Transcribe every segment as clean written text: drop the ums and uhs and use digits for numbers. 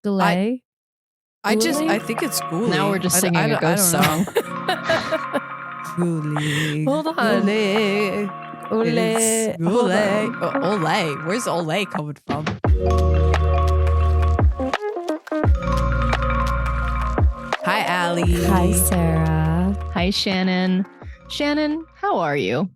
Goulet? I think it's Goulet. Now we're just singing a ghost song. Goulet. Hold on. Goulet. Ole. Goulet. Ole. Where's Ole coming from? Hi, Allie. Hi, Sarah. Hi, Shannon. Shannon, how are you?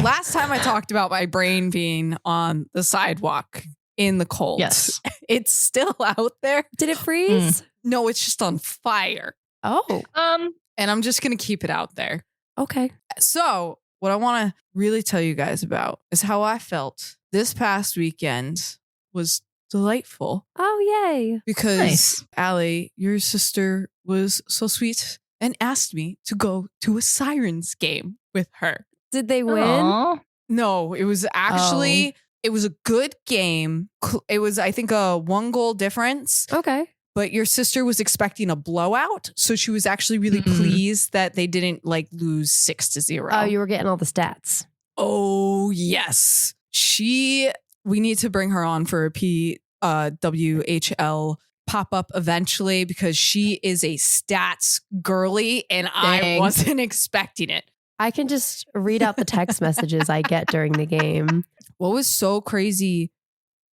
Last time I talked about my brain being on the sidewalk in the cold. Yes. It's still out there. Did it freeze? No, it's just on fire. Oh, And I'm just going to keep it out there. okay. So, what I want to really tell you guys about is how I felt this past weekend was delightful Oh, yay. because Nice. Allie, your sister, was so sweet and asked me to go to a Sirens game with her. Did they win? Aw. No, it was actually, it was a good game. It was, I think, a 1-goal difference. Okay. But your sister was expecting a blowout, so she was actually really Mhm. pleased that they didn't lose 6-0. Oh, you were getting all the stats. Oh yes, we need to bring her on for a WHL pop up eventually because she is a stats girly, and I Dang. wasn't expecting it. I can just read out the text messages I get during the game. What was so crazy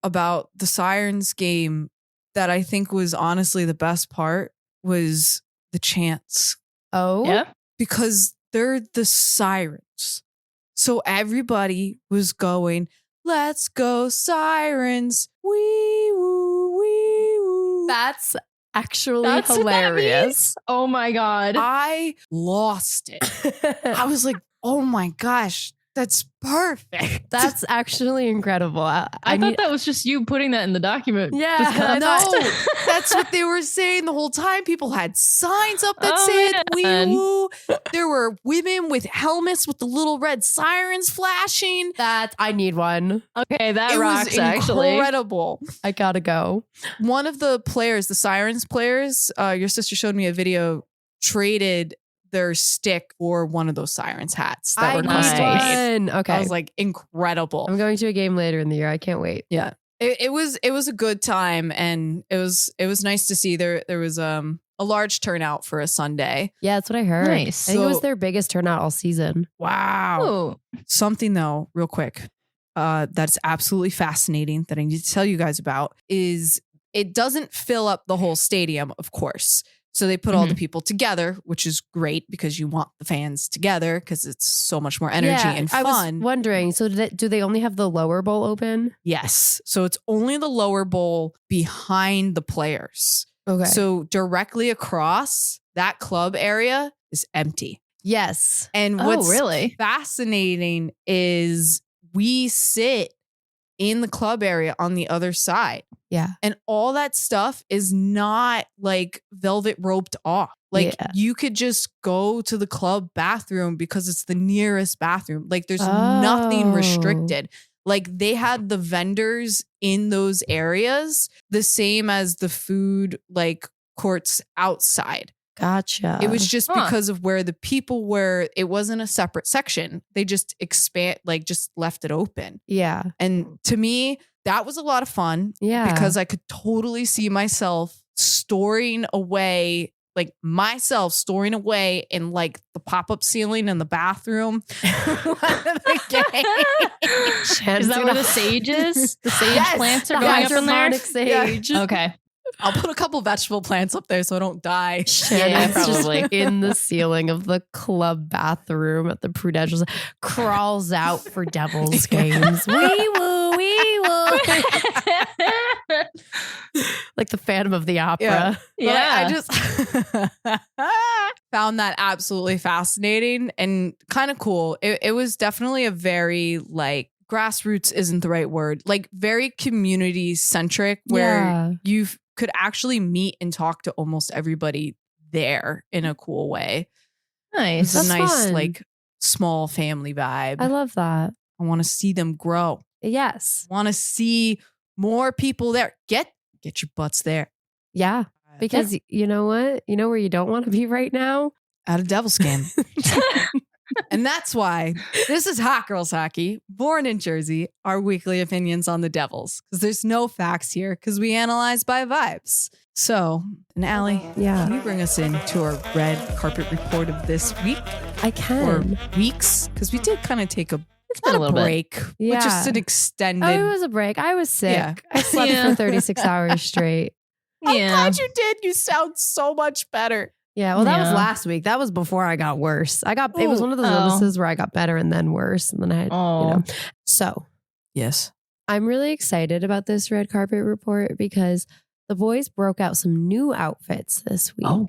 about the Sirens game that I think was honestly the best part was the chants. Oh, Yeah. Because they're the Sirens. So everybody was going, let's go Sirens. Wee woo, wee woo. that's actually That's what that hilarious. means? Oh my God. I lost it. I was like, oh my gosh, that's perfect. That's actually incredible. I need- thought that was just you putting that in the document. Yeah, Because I no, thought- that's what they were saying the whole time. People had signs up that Oh, said man. wee woo. There were women with helmets with the little red sirens flashing. I need one. Okay, that It rocks, was actually. incredible. I gotta go. One of the players, the Sirens players, your sister showed me a video, traded their stick for one of those Sirens hats that I were need custom Nice. made. one. Okay. I was like, incredible. I'm going to a game later in the year. I can't wait. Yeah. It was a good time, and it was nice to see there was a large turnout for a Sunday. Yeah, that's what I heard. Nice. I think it was So- their biggest turnout all season. Wow. Oh, Something though, real quick, that's absolutely fascinating that I need to tell you guys about is it doesn't fill up the whole stadium, of course. So they put all the people together, which is great because you want the fans together because it's so much more energy and I fun. was wondering, so do they only have the lower bowl open? Yes. So it's only the lower bowl behind the players. Okay. So directly across that club area is empty. yes. And oh, what's really? fascinating is we sit in the club area on the other side. Yeah. And all that stuff is not like velvet roped off. Like Yeah. you could just go to the club bathroom because it's the nearest bathroom. Like there's Oh. nothing restricted. Like they had the vendors in those areas the same as the food like courts outside. Gotcha. It was just Huh. because of where the people were. It wasn't a separate section. They just just left it open. Yeah. And to me, that was a lot of fun Yeah. because I could totally see myself storing away in like the pop-up ceiling in the bathroom. Shan's Is that where gonna- the sage is? The sage Yes, plants are the going up in there? hydroponic sage. Okay. I'll put a couple vegetable plants up there so I don't die. Shannon's probably. just in the ceiling of the club bathroom at the Prudential. Crawls out for Devils games. Wee woo, wee woo. Like the Phantom of the Opera. But Yeah. I just found that absolutely fascinating and kind of cool. It was definitely a very like grassroots isn't the right word, like very community centric where Yeah. you could actually meet and talk to almost everybody there in a cool way. Nice. It's a That's nice fun. like small family vibe. I love that. I want to see them grow. Yes. Want to see more people there. Get your butts there. Yeah. Because you know what? You know where you don't want to be right now? At a Devils game. And that's why this is Hot Girls Hockey, born in Jersey, our weekly opinions on the Devils. Because there's no facts here because we analyze by vibes. So, and Allie, Yeah. can you bring us into our red carpet report of this week? I Or can. weeks? Because we did kind of take a It's been a little bit. break. Yeah. But just an extended. Oh, it was a break. I was sick. Yeah. I slept Yeah. for 36 hours straight. I'm Yeah. glad you did. You sound so much better. Yeah, well, that was Yeah. last week. That was before I got worse. It was one of those Oh. illnesses where I got better and then worse. And then I had, Oh. So Yes. I'm really excited about this red carpet report because the boys broke out some new outfits this week. Oh,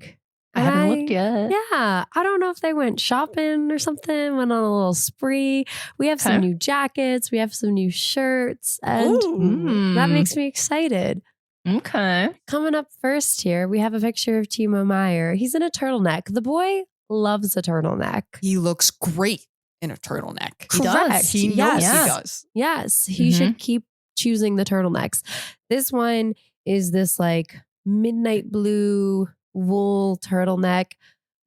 I And haven't looked yet. Yeah, I don't know if they went shopping or something, went on a little spree. We have some Okay. new jackets, we have some new shirts, and that Mm. makes me excited. Okay. Coming up first here, we have a picture of Timo Meyer. He's in a turtleneck. The boy loves a turtleneck. He looks great in a turtleneck. He does. Correct. He knows Yes. he does. Yes, he Mhm. should keep choosing the turtlenecks. This one is this like midnight blue wool turtleneck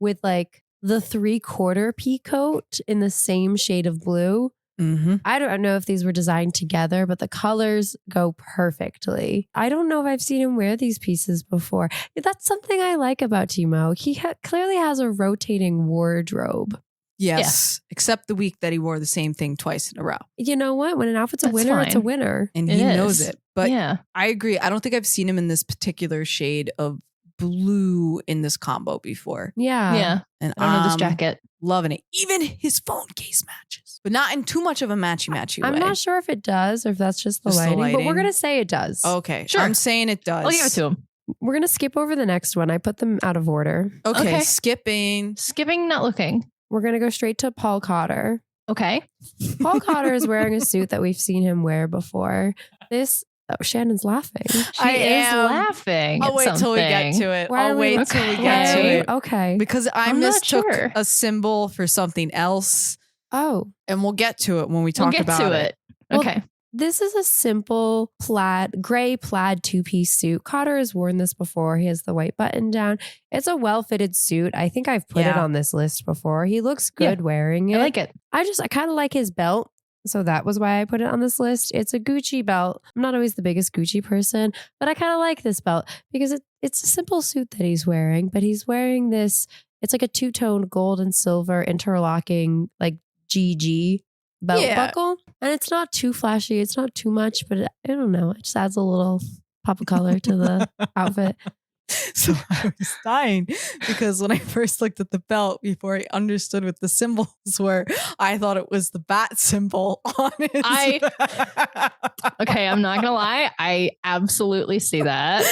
with like the 3/4 pea coat in the same shade of blue. Mm-hmm. I don't know if these were designed together, but the colors go perfectly. I don't know if I've seen him wear these pieces before. That's something I like about Timo. He clearly has a rotating wardrobe. Yes. Except the week that he wore the same thing twice in a row. You know what? When an outfit's a That's winner, it's a fine. winner. And It he knows is. it. But yeah. I agree. I don't think I've seen him in this particular shade of blue in this combo before. Yeah. Yeah. And I don't know this I'm jacket. loving it. Even his phone case matches. But not in too much of a matchy-matchy I'm way. not sure if it does or if that's just the Just the lighting, but we're lighting? going to say it does. Okay. Sure. I'm saying it does. I'll give it to him. We're going to skip over the next one. I put them out of order. Okay. Okay. Skipping. Skipping, not looking. We're going to go straight to Paul Cotter. Okay. Paul Cotter is wearing a suit that we've seen him wear before. Shannon's laughing. She I is am. laughing. I'll at wait till we get something. to it. Why I'll are we wait till we looking- get to Why? it. Okay. Because I I'm not mistook sure. a symbol for something else. Oh, And we'll get to it when we We'll talk get about to it. it. Well, Okay. this is a simple gray plaid 2-piece suit. Cotter has worn this before. He has the white button down. It's a well-fitted suit. I think I've put it Yeah. on this list before. He looks Yeah. good wearing it. I like it. I kind of like his belt. So that was why I put it on this list. It's a Gucci belt. I'm not always the biggest Gucci person, but I kind of like this belt because it's a simple suit that he's wearing, but he's wearing this. It's like a two-tone gold and silver interlocking like GG belt Yeah. buckle. And it's not too flashy. It's not too much, but I don't know. It just adds a little pop of color to the outfit. So I was dying because when I first looked at the belt before I understood what the symbols were, I thought it was the bat symbol on it. Okay, I'm not gonna lie. I absolutely see that.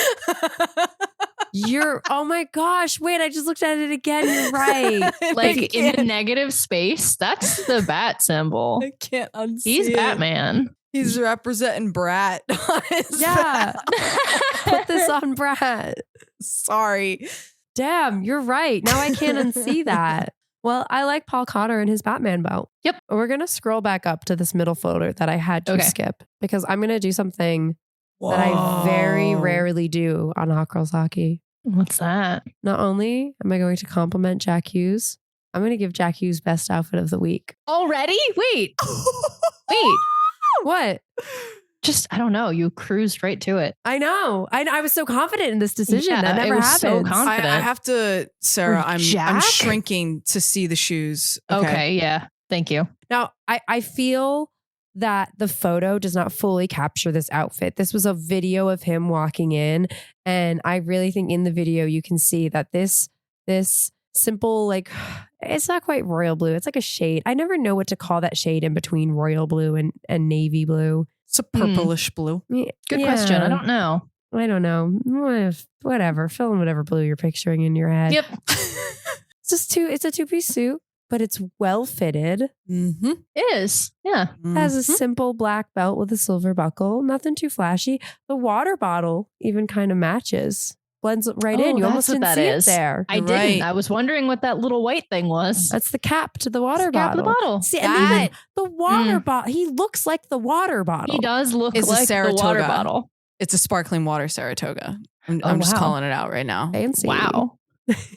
Oh my gosh. Wait, I just looked at it again. You're right. Like in the negative space, that's the bat symbol. I can't unsee He's it. Batman. He's representing Brat on his Yeah. belt. Put this on Brad. Sorry. Damn, you're right. Now I can't unsee that. Well, I like Paul Cotter and his Batman belt. Yep. We're going to scroll back up to this middle photo that I had to Okay. skip because I'm going to do something that I very Whoa. rarely do on Hot Girls Hockey. What's that? Not only am I going to compliment Jack Hughes, I'm going to give Jack Hughes best outfit of the week. Already? Wait. Wait. What? Just I don't know. You cruised right to it. I know. I was so confident in this decision. Yeah, that it never was happens. so confident. I have to, Sarah, I'm Jack? shrinking to see the shoes. Okay. Yeah. Thank you. Now, I feel that the photo does not fully capture this outfit. This was a video of him walking in. And I really think in the video, you can see that this simple, like, it's not quite royal blue. It's like a shade. I never know what to call that shade in between royal blue and navy blue. It's a purplish blue. Good Yeah. question. I don't know. I don't know. Whatever. Fill in whatever blue you're picturing in your head. Yep. It's a 2-piece suit, but it's well fitted. Mm-hmm. It is. Yeah. Has a simple black belt with a silver buckle. Nothing too flashy. The water bottle even kind of matches. Blends right in. You almost that's what didn't that see is. it there. I didn't. Right. I was wondering what that little white thing was. That's the cap to the water Cap of bottle. the bottle. See, and even That the water bottle. He looks like the water bottle. He does look It's a like the water Saratoga. bottle. It's a sparkling water Saratoga. I'm Oh, just wow. calling it out right now. Fancy. Wow.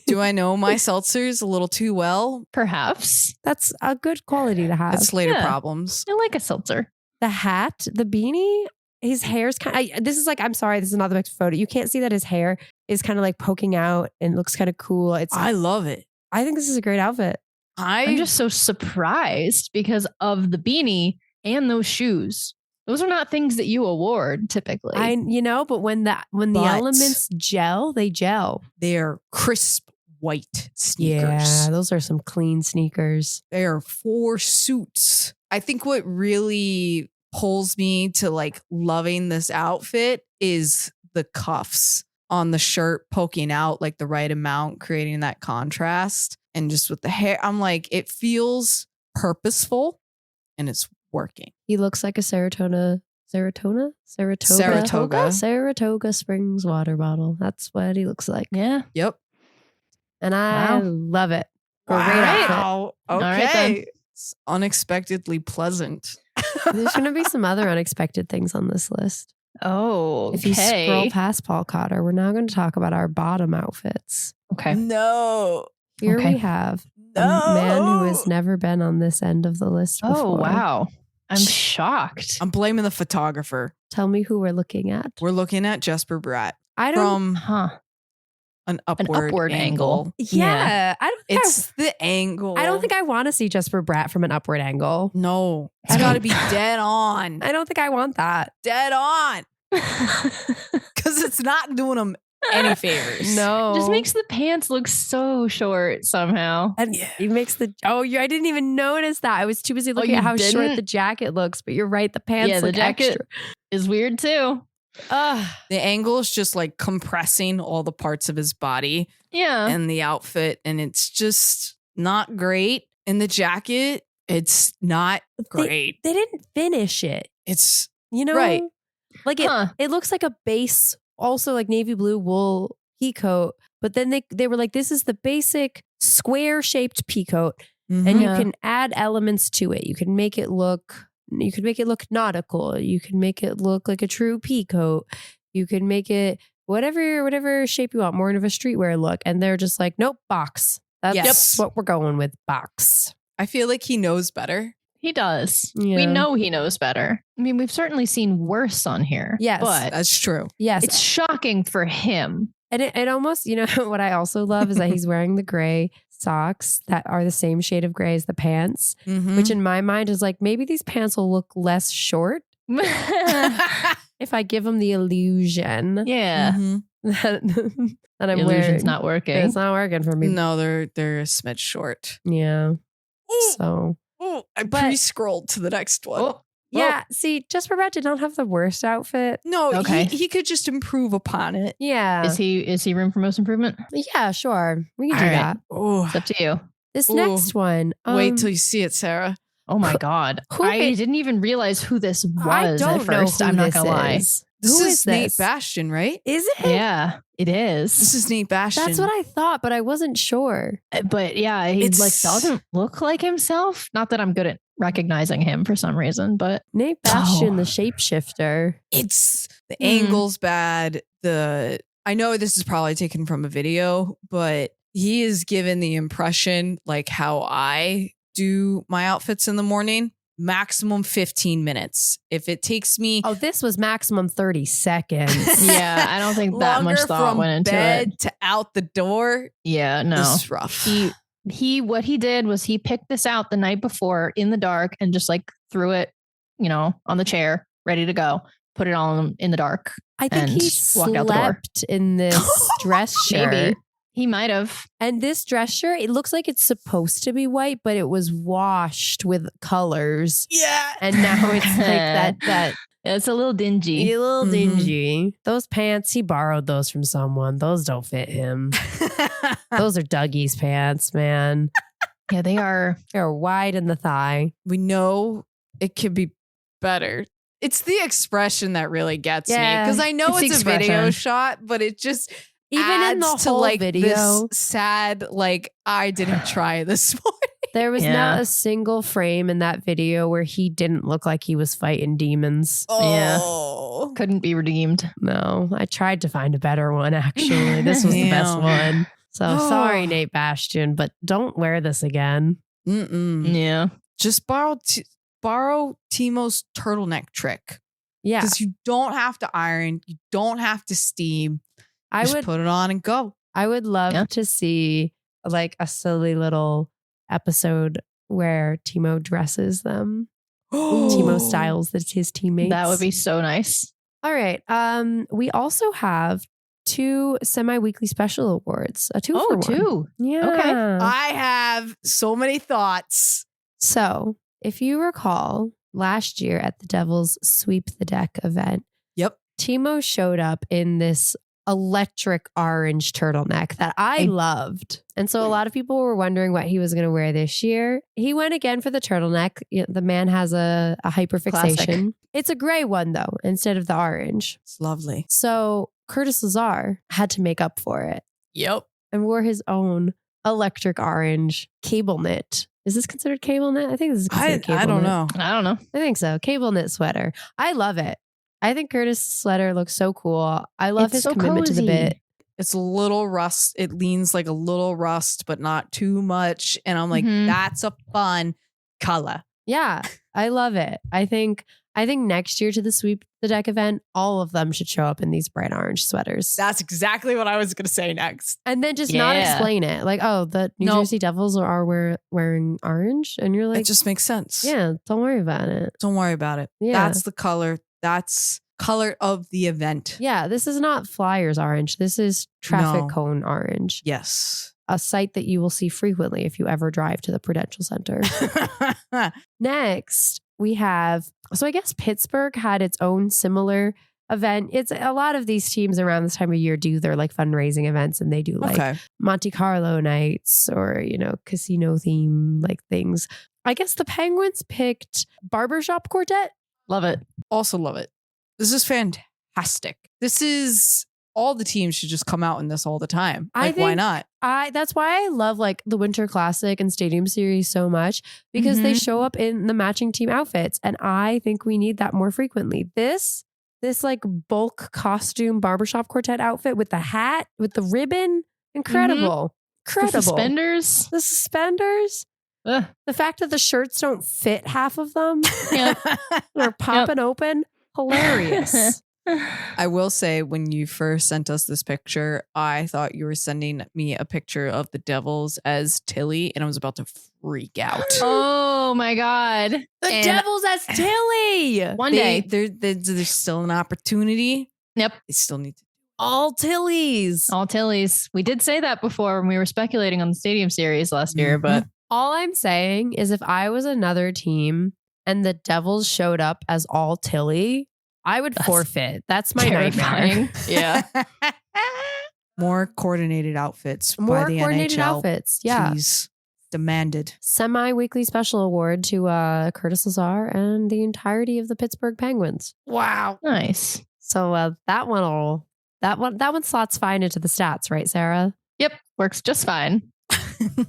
Do I know my seltzers a little too well? Perhaps. That's a good quality to have. That's later Yeah. problems. I like a seltzer. The hat, the beanie, his hair's kind of, this is like, I'm sorry, this is not the best photo. You can't see that his hair is kind of like poking out and looks kind of cool. I love it. I think this is a great outfit. I'm just so surprised because of the beanie and those shoes. Those are not things that you award typically. But when the elements gel, they gel. They're crisp white sneakers. Yeah, those are some clean sneakers. They are 4 suits. I think what really pulls me to like loving this outfit is the cuffs on the shirt poking out like the right amount, creating that contrast. And just with the hair, I'm like, it feels purposeful and it's working. He looks like a Saratoga Springs water bottle. That's what he looks like. Yeah. Yep. And I love it. Great outfit. Wow. Okay. All right, then. It's unexpectedly pleasant. There's going to be some other unexpected things on this list. Oh, If you scroll past Paul Cotter, we're now going to talk about our bottom outfits. Okay. No. Here Okay. we have a man who has never been on this end of the list before. Oh, wow. I'm shocked. I'm blaming the photographer. Tell me who we're looking at. We're looking at Jesper Bratt I don't. from Huh. an upward angle. Yeah, I don't. Think It's the angle. I don't think I want to see Jesper Bratt from an upward angle. No. It's Okay. got to be dead on. I don't think I want that. Dead on. Because it's not doing him any favors. No, Just makes the pants look so short somehow. And it makes the I didn't even notice that. I was too busy looking you at how short didn't? the jacket looks. But you're right, the pants Yeah, the look jacket- extra. Is weird too. The angle is just like compressing all the parts of his body Yeah. and the outfit. And it's just not great. And the jacket, it's not great. They didn't finish it. It's Right. Like Huh. it looks like a base, also like navy blue wool pea coat. But then they were like, this is the basic square shaped pea coat. And you Yeah. can add elements to it. You can make it look nautical. You can make it look like a true pea coat. You can make it whatever shape you want, more of a streetwear look. And they're just like, nope, box. That's Yes. what we're going with, box. I feel like he knows better. He does. Yeah. We know he knows better. I mean, we've certainly seen worse on here. Yes. But That's true. Yes. it's shocking for him. And it almost, what I also love is that he's wearing the gray socks that are the same shade of gray as the pants, Mhm. which in my mind is like, maybe these pants will look less short if I give them the illusion Yeah. Mhm. that I'm Illusion's wearing. not working. It's not working for me. No, they're a smidge short. Yeah. So, Oh, I But- pre-scrolled to the next one. Oh, yeah. See, Jesper Bratt did not have the worst outfit. No, Okay. he could just improve upon it. Yeah. is he room for most improvement? Yeah, sure. We can All do right. that. Oh, It's up to you. This Ooh. next one. wait till you see it, Sarah. Oh my God. who I it- didn't even realize who this was I don't at first. know who I'm not this going to lie. is. This Who is Nate this? Bastian, right? Is it? Yeah, it is. This is Nate Bastian. That's what I thought, but I wasn't sure. But yeah, he It's- doesn't look like himself. Not that I'm good at recognizing him for some reason, but Nate Bastian, Oh. the shapeshifter. It's the angle's bad. I know this is probably taken from a video, but he is given the impression like how I do my outfits in the morning. Maximum 15 minutes. If it takes me Oh, this was maximum 30 seconds. yeah, I don't think that much longer thought from went into bed it. to out the door, Yeah, no. this is rough. What he did was he picked this out the night before in the dark and just like threw it, on the chair, ready to go. Put it on in the dark. I think And he walk out the door. slept in this dress shirt. Maybe he might have. And this dress shirt, it looks like it's supposed to be white, but it was washed with colors. Yeah. And now it's like that It's a little dingy. a little Mhm. dingy. Those pants, he borrowed those from someone. Those don't fit him. Those are Dougie's pants, man. Yeah, they are. They're wide in the thigh. We know it could be better. It's the expression that really gets me Yeah, because I know it's the it's a video expression. shot, but it just Even in the adds to whole like video, this sad like I didn't try this morning. there was Yeah. not a single frame in that video where he didn't look like he was fighting demons. Yeah. Oh. Couldn't be redeemed. No, I tried to find a better one, actually. This was the best Damn. one. So sorry, Nate Bastian, but don't wear this again. Yeah. Just borrow Timo's turtleneck trick. Yeah. Because you don't have to iron. You don't have to steam. I Just would put it on and go. I would love to see like a silly little episode where Timo dresses them. Timo styles his teammates. That would be so nice. All right. We also have 2 semi-weekly special awards. A 2 for 1. 2. Yeah. Okay. I have so many thoughts. So, if you recall, last year at the Devils Sweep the Deck event, Yep. Timo showed up in this electric orange turtleneck that I loved. And so a lot of people were wondering what he was going to wear this year. He went again for the turtleneck. The man has a hyperfixation. Classic. It's a gray one though, instead of the orange. It's lovely. So Curtis Lazar had to make up for it Yep. and wore his own electric orange cable knit. Is this considered cable knit? I think this is considered cable knit. I don't know. I don't know. I think so. Cable knit sweater. I love it. I think Curtis' sweater looks so cool. I love his commitment to the bit. It's a little rust. It leans like a little rust, but not too much. And I'm like, that's a fun color. Yeah, I love it. I think next year to the Sweep the Deck event, all of them should show up in these bright orange sweaters. That's exactly what I was going to say next. And then just not explain it. Like, oh, the New Jersey Devils are wearing orange. And you're like, it just makes sense. Yeah, don't worry about it. Don't worry about it. Yeah. That's the color. That's color of the event. Yeah, this is not Flyers orange. This is traffic cone orange. Yes. A sight that you will see frequently if you ever drive to the Prudential Center. Next, we have, so I guess Pittsburgh had its own similar event. It's a lot of these teams around this time of year do their like fundraising events, and they do like Monte Carlo nights or, casino theme like things. I guess the Penguins picked Barbershop Quartet. Love it. Also love it. This is fantastic. This is, all the teams should just come out in this all the time. Like, why not? That's why I love like the Winter Classic and Stadium Series so much, because they show up in the matching team outfits. And I think we need that more frequently. This like bulk costume Barbershop Quartet outfit with the hat, with the ribbon, incredible. Incredible. The suspenders. Ugh. The fact that the shirts don't fit half of them. Yep. They're popping open. Hilarious. I will say, when you first sent us this picture, I thought you were sending me a picture of the Devils as Tilly, and I was about to freak out. Oh my God. The Devils as Tilly. One day. There's still an opportunity. Yep. They still need to. All Tillies. All Tillies. We did say that before when we were speculating on the Stadium Series last year, but all I'm saying is if I was another team and the Devils showed up as all Tilly, I would forfeit. That's my nightmare. Yeah. More coordinated outfits by More the coordinated NHL. outfits. Yeah. Please. Demanded. Semi-weekly special award to Curtis Lazar and the entirety of the Pittsburgh Penguins. Wow. Nice. So that one slots fine into the stats, right, Sarah? Yep. Works just fine.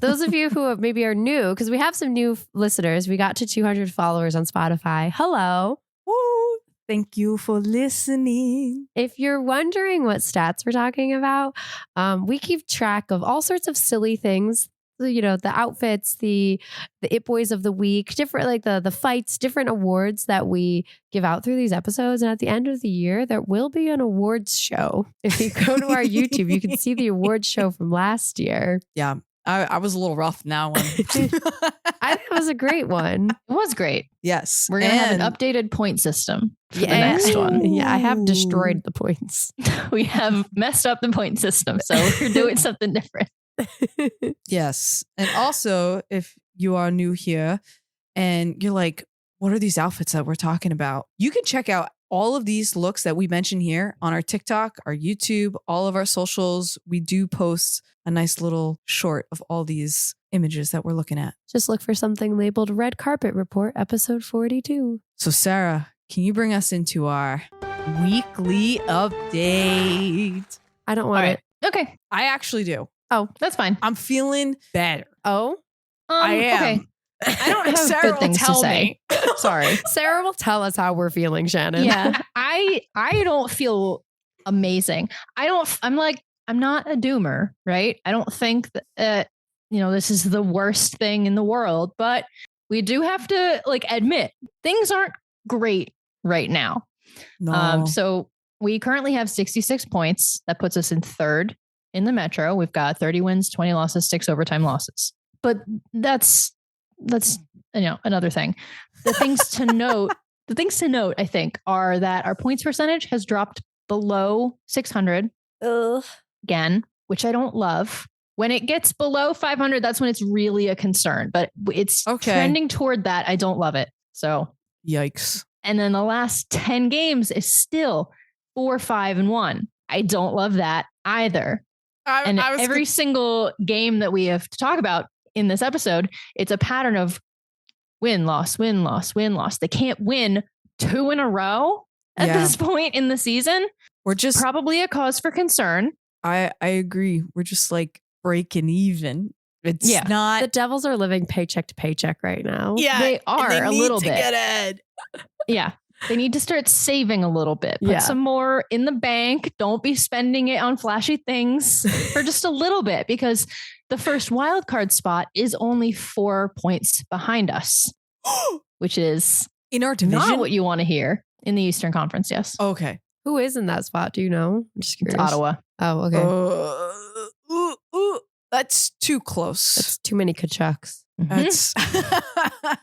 Those of you who maybe are new, because we have some new listeners. We got to 200 followers on Spotify. Hello. Woo. Thank you for listening. If you're wondering what stats we're talking about, we keep track of all sorts of silly things. The outfits, the It Boys of the week, different like the fights, different awards that we give out through these episodes. And at the end of the year, there will be an awards show. If you go to our YouTube, you can see the awards show from last year. Yeah. I was a little rough now. I think it was a great one. It was great. Yes. We're going to have an updated point system for the next one. Yeah, I have destroyed the points. We have messed up the point system. So we're doing something different. Yes. And also, if you are new here and you're like, what are these outfits that we're talking about? You can check out all of these looks that we mentioned here on our TikTok, our YouTube, all of our socials. We do post a nice little short of all these images that we're looking at. Just look for something labeled Red Carpet Report, episode 42. So Sarah, can you bring us into our weekly update? I don't want it. Okay. I actually do. Oh, that's fine. I'm feeling better. Oh, I am. Okay. I don't have Sarah good will things to tell say. me. Sorry. Sarah will tell us how we're feeling, Shannon. Yeah. I don't feel amazing. I'm like I'm not a doomer, right? I don't think that, this is the worst thing in the world, but we do have to admit things aren't great right now. No. So we currently have 66 points. That puts us in third in the Metro. We've got 30 wins, 20 losses, 6 overtime losses. But that's another thing. The things to note, I think, are that our points percentage has dropped below 600 again, which I don't love. When it gets below 500, that's when it's really a concern. But it's trending toward that. I don't love it. So yikes. And then the last 10 games is still 4-5-1. I don't love that either. Every single game that we have to talk about in this episode, it's a pattern of win, loss, win, loss, win, loss. They can't win 2 in a row at this point in the season. We're just probably a cause for concern. I agree. We're just breaking even. It's not. The Devils are living paycheck to paycheck right now. Yeah, they are a little bit. Get ahead. Yeah. They need to start saving a little bit. Put some more in the bank. Don't be spending it on flashy things for just a little bit, because the first wild card spot is only 4 points behind us, which is in our division. Not what you want to hear in the Eastern Conference. Yes. Okay. Who is in that spot? Do you know? I'm just curious. It's Ottawa. Oh, okay. That's too close. That's too many Kachucks. That's. I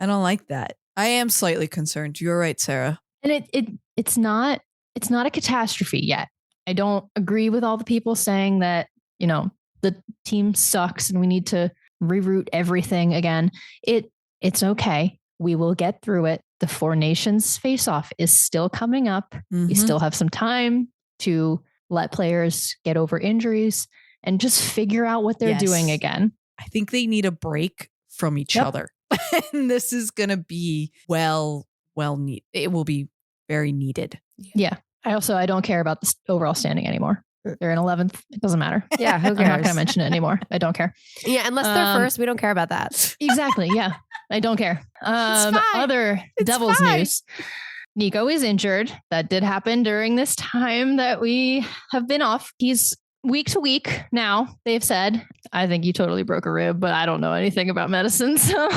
don't like that. I am slightly concerned. You're right, Sarah. And it's not a catastrophe yet. I don't agree with all the people saying that, the team sucks and we need to reroute everything again. It's okay. We will get through it. The Four Nations face-off is still coming up. You still have some time to let players get over injuries and just figure out what they're doing again. I think they need a break from each other. And this is going to be well needed. It will be very needed. Yeah. I don't care about the overall standing anymore. They're in 11th. It doesn't matter. Yeah. Who cares? I'm not going to mention it anymore. I don't care. Yeah. Unless they're first, we don't care about that. Exactly. Yeah. I don't care. Other Devils news. Nico is injured. That did happen during this time that we have been off. He's week to week now, they've said. I think he totally broke a rib, but I don't know anything about medicine. So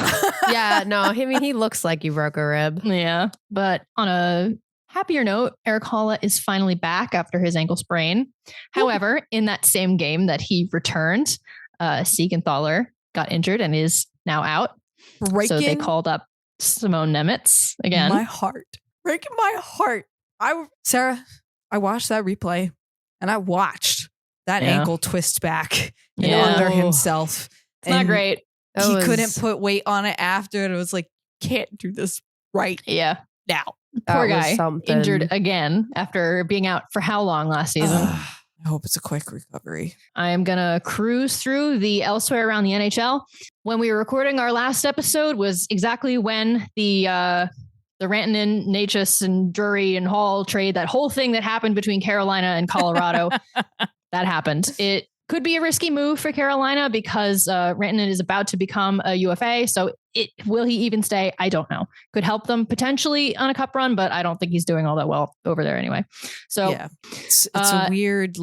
yeah, no, I mean, he looks like you broke a rib. Yeah. But on a happier note, Erik Haula is finally back after his ankle sprain. However, in that same game that he returned, Siegenthaler got injured and is now out. So they called up Simone Nemetz again. My heart. Breaking my heart. Sarah, I watched that replay and I watched that ankle twist back and under himself. It's not great. He couldn't put weight on it after. And it was can't do this right now. Poor guy, injured again after being out for how long last season? I hope it's a quick recovery. I am going to cruise through the elsewhere around the NHL. When we were recording our last episode was exactly when the Rantanen, Natchez, and Drury and Hall trade, that whole thing that happened between Carolina and Colorado, that happened. It could be a risky move for Carolina because Rantanen is about to become a UFA. So will he even stay? I don't know. Could help them potentially on a cup run, but I don't think he's doing all that well over there anyway. So yeah, it's a weird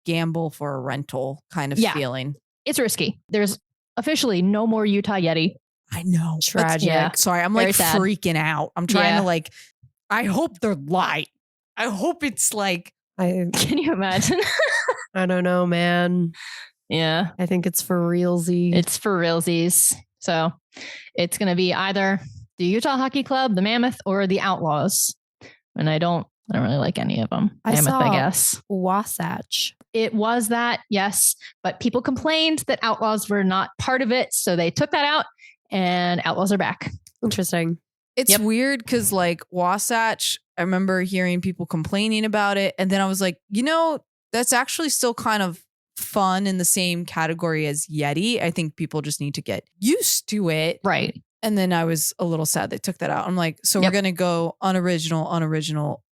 gamble for a rental kind of feeling. It's risky. There's officially no more Utah Yeti. I know. Tragic. Sorry, I'm freaking out. I'm trying to I hope they're lying. I hope it's can you imagine? I don't know, man. Yeah. I think it's for realsies. It's for realsies. So it's going to be either the Utah Hockey Club, the Mammoth, or the Outlaws. And I don't really like any of them. Mammoth, I guess. Wasatch. It was that, yes. But people complained that Outlaws were not part of it. So they took that out and Outlaws are back. Interesting. It's weird because Wasatch, I remember hearing people complaining about it. And then I was like, that's actually still kind of fun in the same category as Yeti. I think people just need to get used to it. Right. And then I was a little sad they took that out. I'm like, so we're going to go unoriginal.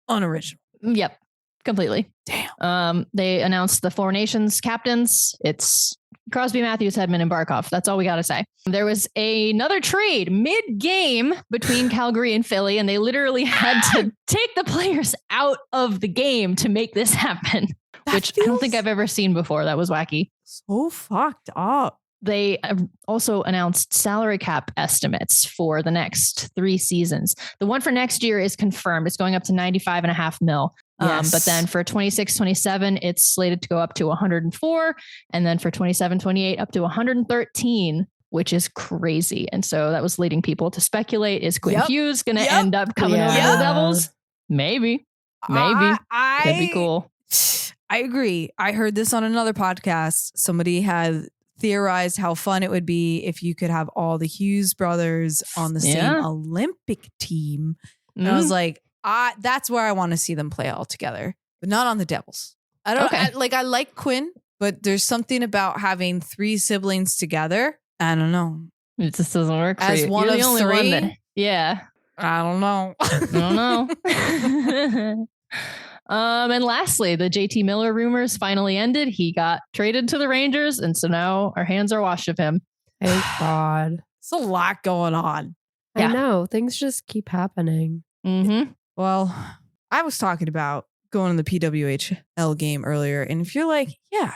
Yep. Completely. Damn. They announced the Four Nations captains. It's Crosby, Matthews, Hedman, and Barkov. That's all we got to say. There was another trade mid-game between Calgary and Philly, and they literally had to take the players out of the game to make this happen. which I don't think I've ever seen before. That was wacky. So fucked up. They also announced salary cap estimates for the next 3 seasons. The one for next year is confirmed. It's going up to 95.5 mil. Yes. But then for 26-27, it's slated to go up to 104. And then for 27-28, up to 113, which is crazy. And so that was leading people to speculate, is Quinn Hughes going to end up coming over to the Devils? Maybe. Could be cool. I agree. I heard this on another podcast. Somebody had theorized how fun it would be if you could have all the Hughes brothers on the same Olympic team. And I was like, that's where I want to see them play all together, but not on the Devils. I don't I like Quinn, but there's something about having 3 siblings together. I don't know. It just doesn't work for As you. one You're of the only 3. one that, I don't know. I don't know. And lastly, the JT Miller rumors finally ended. He got traded to the Rangers, and so now our hands are washed of him. Thank God. It's a lot going on. I know. Things just keep happening. Mm-hmm. Well, I was talking about going to the PWHL game earlier, and if you're like, yeah,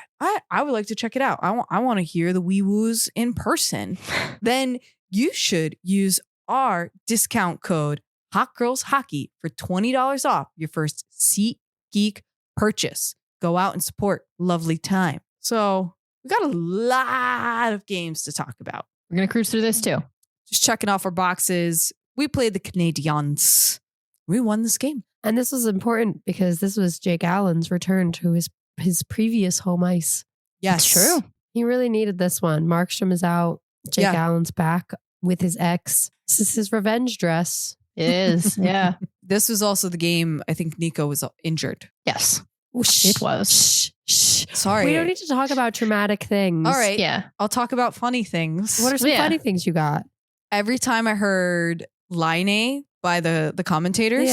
I would like to check it out. I want to hear the wee woos in person, then you should use our discount code Hot Girls Hockey for $20 off your first SeatGeek purchase. Go out and support Lovely Time. So we got a lot of games to talk about. We're going to cruise through this too. Just checking off our boxes. We played the Canadiens. We won this game. And this was important because this was Jake Allen's return to his previous home ice. Yes. It's true. He really needed this one. Markstrom is out. Jake Allen's back with his ex. This is his revenge dress. It is. Yeah. This was also the game I think Nico was injured. Yes. It was. Sorry. We don't need to talk about traumatic things. All right. Yeah. I'll talk about funny things. What are some funny things you got? Every time I heard Line by the commentators,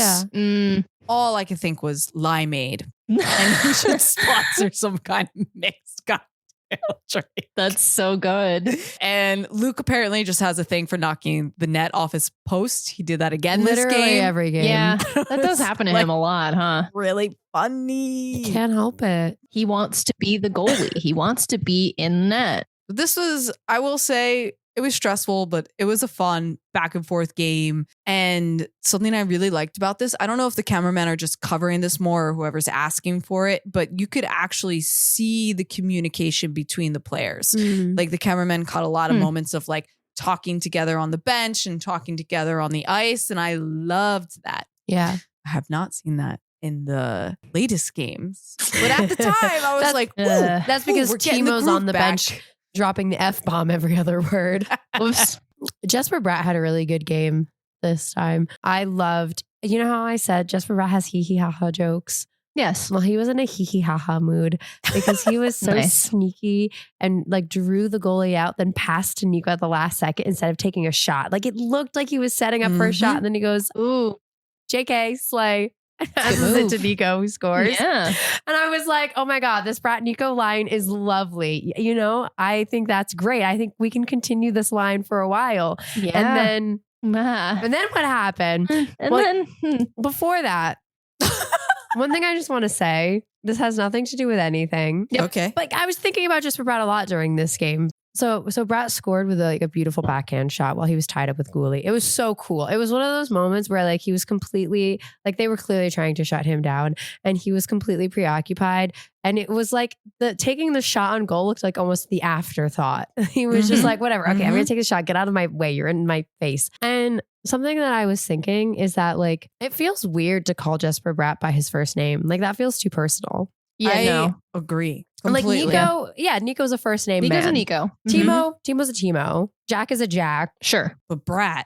all I could think was limeade. And we should sponsor some kind of mixed cocktail drink. That's so good. And Luke apparently just has a thing for knocking the net off his post. He did that again Literally this game. every game. Yeah. That does happen to him a lot, huh? Really funny. Can't help it. He wants to be the goalie. He wants to be in net. This was, I will say, it was stressful, but it was a fun back and forth game. And something I really liked about this, I don't know if the cameramen are just covering this more or whoever's asking for it, but you could actually see the communication between the players. Like the cameramen caught a lot of moments of like talking together on the bench and talking together on the ice. And I loved that. Yeah. I have not seen that in the latest games. But at the time, I was like, that's because we're getting Timo's the on the groove bench dropping the F-bomb every other word. Oops. Jesper Bratt had a really good game this time. I loved, you know how I said Jesper Bratt has hee-hee ha-ha jokes? Yes. Well, he was in a hee-hee ha-ha mood because he was so sneaky and like drew the goalie out, then passed to Nico at the last second instead of taking a shot. Like it looked like he was setting up for a shot and then he goes, ooh, JK, slay. Passes it to Nico who scores. Yeah. And I was like, oh my God, this Brat Nico line is lovely. You know, I think that's great. I think we can continue this line for a while. Yeah. And then what happened? Before that, one thing I just want to say, this has nothing to do with anything. Okay. Like I was thinking about Jesper Bratt a lot during this game. So Bratt scored with a beautiful backhand shot while he was tied up with Gooley. It was so cool. It was one of those moments where like he was completely, like they were clearly trying to shut him down and he was completely preoccupied. And it was like taking the shot on goal looked like almost the afterthought. He was just like, whatever. Okay, I'm going to take a shot. Get out of my way. You're in my face. And something that I was thinking is that like, it feels weird to call Jesper Bratt by his first name. Like that feels too personal. Yeah, I agree. Completely. Like Nico, Nico's a first name Nico's man. a Nico. Timo's a Timo. Jack is a Jack. Sure. But Bratt,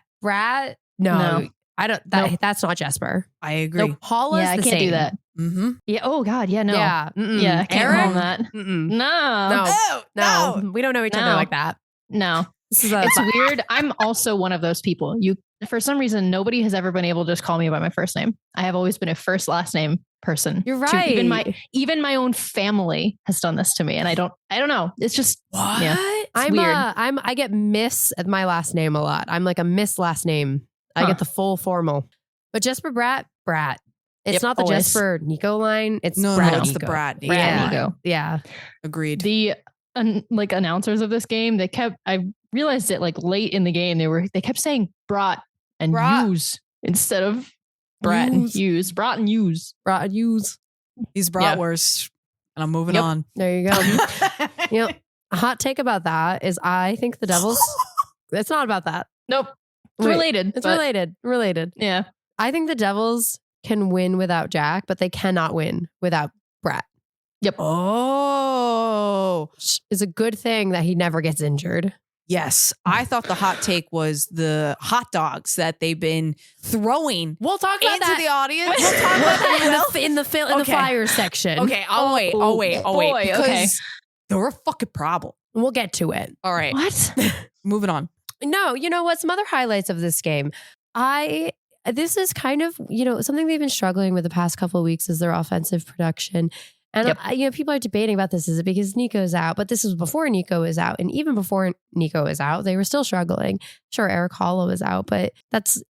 no. I don't. That's not Jesper. I agree. No, Paula's I the can't same. do that. Yeah. Oh God. Yeah. No. Yeah. Yeah. I can't call him that. No. We don't know each other like that. No. It's weird. I'm also one of those people. For some reason, nobody has ever been able to just call me by my first name. I have always been a first last name person. You're right. Even my own family has done this to me, and I don't know. It's just what? Yeah, it's weird. I get Miss at my last name a lot. I'm like a Miss last name. I get the full formal. But Jesper Bratt. It's not the always. Just for Nico line. It's No, Brad it's Nico. the Brad. Brad Yeah. Nico. Yeah. Agreed. The announcers of this game, I realized it like late in the game. They kept saying brat and Brat. use instead of Brat and Hughes. Brat and use. Brat and use. He's bratwurst. And I'm moving Yep. on. There you go. You know, a hot take about that is I think the Devils. It's not about that. Nope. It's Wait, related. It's but related. Yeah. I think the Devils can win without Jack, but they cannot win without Brat. Yep. Oh. Which is a good thing that he never gets injured. Yes. I thought the hot take was the hot dogs that they've been throwing We'll talk about into that. the audience. We'll talk about that Well, in the Okay. Flyers section. Okay, I'll wait. boy, Because okay. they're a fucking problem. We'll get to it. All right. What? Moving on. No, you know what? Some other highlights of this game. This is kind of, something they've been struggling with the past couple of weeks is their offensive production. And, Yep. people are debating about this. Is it because Nico's out? But this was before Nico was out. And even before Nico was out, they were still struggling. Sure, Eric Holla was out, but that's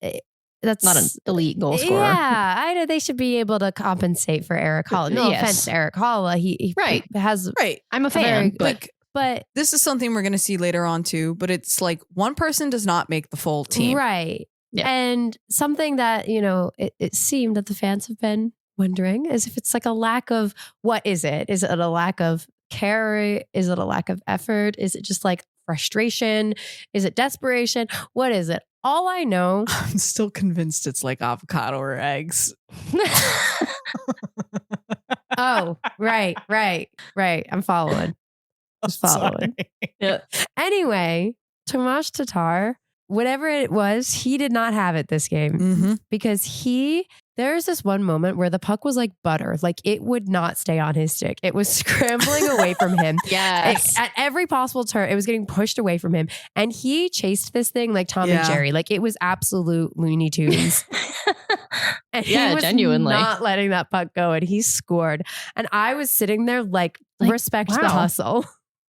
Not an elite goal scorer. Yeah, I know they should be able to compensate for Eric Holla. No Yes. offense to Eric Holla. He Right. has, Right. I'm a very fan, good- but but This is something we're going to see later on too, but it's like one person does not make the full team. right. Yeah. And something that, it seemed that the fans have been wondering is if it's like a lack of, what is it? Is it a lack of care? Is it a lack of effort? Is it just like frustration? Is it desperation? What is it? All I know. I'm still convinced it's like avocado or eggs. Oh, right. I'm following. Just following. yeah. Anyway, Tomas Tatar, whatever it was, he did not have it this game Mm-hmm. because there's this one moment where the puck was like butter. Like it would not stay on his stick. It was scrambling away from him. Yes. At every possible turn, it was getting pushed away from him. And he chased this thing like Tom and Jerry. Like it was absolute Looney Tunes. And he was genuinely. not letting that puck go. And he scored. And I was sitting there like respect the wow. hustle.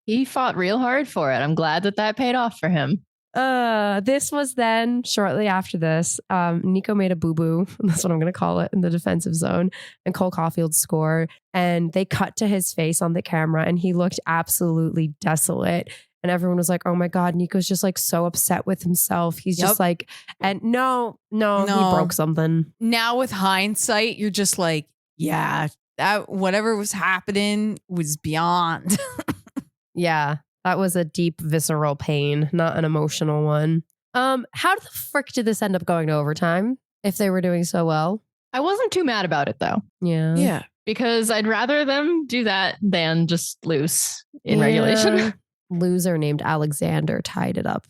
He fought real hard for it. I'm glad that paid off for him. This was then shortly after this. Nico made a boo-boo. That's what I'm going to call it in the defensive zone. And Cole Caulfield scored. And they cut to his face on the camera and he looked absolutely desolate. And everyone was like, oh my God, Nico's just like so upset with himself. He's just like, and no, he broke something. Now with hindsight, you're just like, yeah, that whatever was happening was beyond. Yeah, that was a deep visceral pain, not an emotional one. How the frick did this end up going to overtime if they were doing so well? I wasn't too mad about it though, Yeah. Yeah. because I'd rather them do that than just lose in regulation. Loser named Alexander tied it up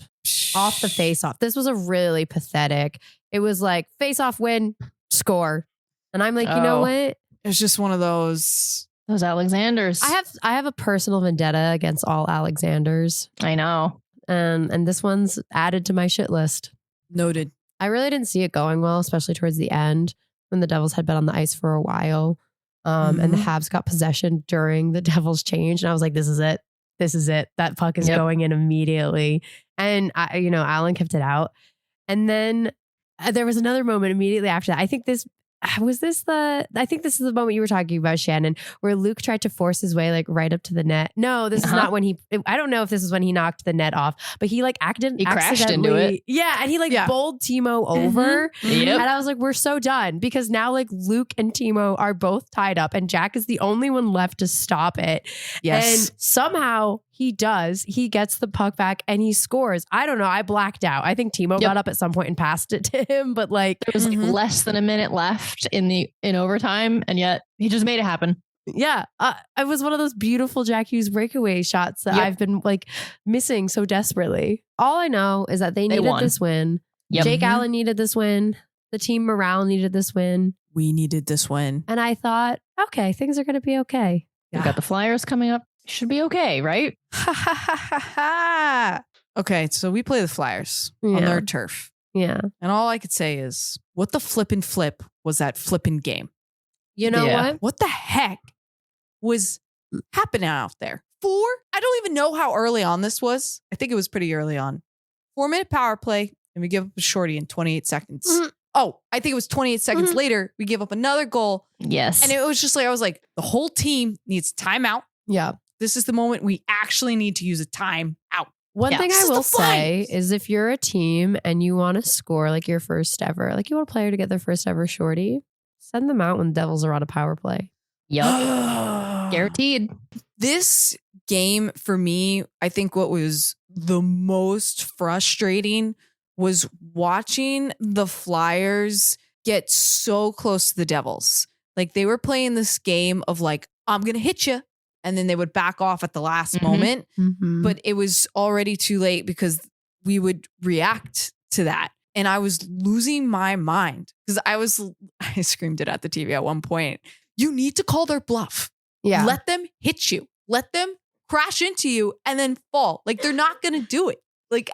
off the face-off. This was a really pathetic. It was like face-off win, score. And I'm like, you know Oh. what? It's just one of those. Those Alexanders. I have a personal vendetta against all Alexanders. I know. And this one's added to my shit list. Noted. I really didn't see it going well, especially towards the end when the Devils had been on the ice for a while. And the Habs got possession during the Devils change. And I was like, this is it. This is it. That puck is going in immediately. And Allen kept it out. And then there was another moment immediately after that. I think this is the moment you were talking about, Shannon, where Luke tried to force his way like right up to the net. No, this is not when I don't know if this is when he knocked the net off, but he like He crashed into it. Yeah. And he bowled Timo over. Yep. And I was like, we're so done because now like Luke and Timo are both tied up and Jack is the only one left to stop it. Yes. And somehow he does. He gets the puck back and he scores. I don't know. I blacked out. I think Timo got up at some point and passed it to him, but like There was less than a minute left in overtime, and yet he just made it happen. yeah, it was one of those beautiful Jack Hughes breakaway shots that I've been like missing so desperately. All I know is that they needed won. this win. Yep. Jake Allen needed this win. The team morale needed this win. We needed this win. And I thought, okay, things are going to be okay. We've got the Flyers coming up. Should be okay, right? Okay, so we play the Flyers on Yeah. their turf. Yeah. And all I could say is, what the flippin' flip was that flippin' game? You know Yeah. what? What the heck was happening out there? I don't even know how early on this was. I think it was pretty early on. 4-minute power play, and we give up a shorty in 28 seconds. I think it was 28 seconds later, we give up another goal. Yes. And it was just like, I was like, the whole team needs timeout. Yeah. This is the moment we actually need to use a timeout. One thing I will say Flyers. is if you're a team and you want to score like your first ever, like you want a player to get their first ever shorty, send them out when the Devils are on a power play. Yup. Guaranteed. This game for me, I think what was the most frustrating was watching the Flyers get so close to the Devils. Like they were playing this game of like, I'm going to hit you. And then they would back off at the last moment. Mm-hmm. But it was already too late because we would react to that. And I was losing my mind because I screamed it at the TV at one point. You need to call their bluff. Yeah. Let them hit you. Let them crash into you and then fall. Like they're not going to do it. Like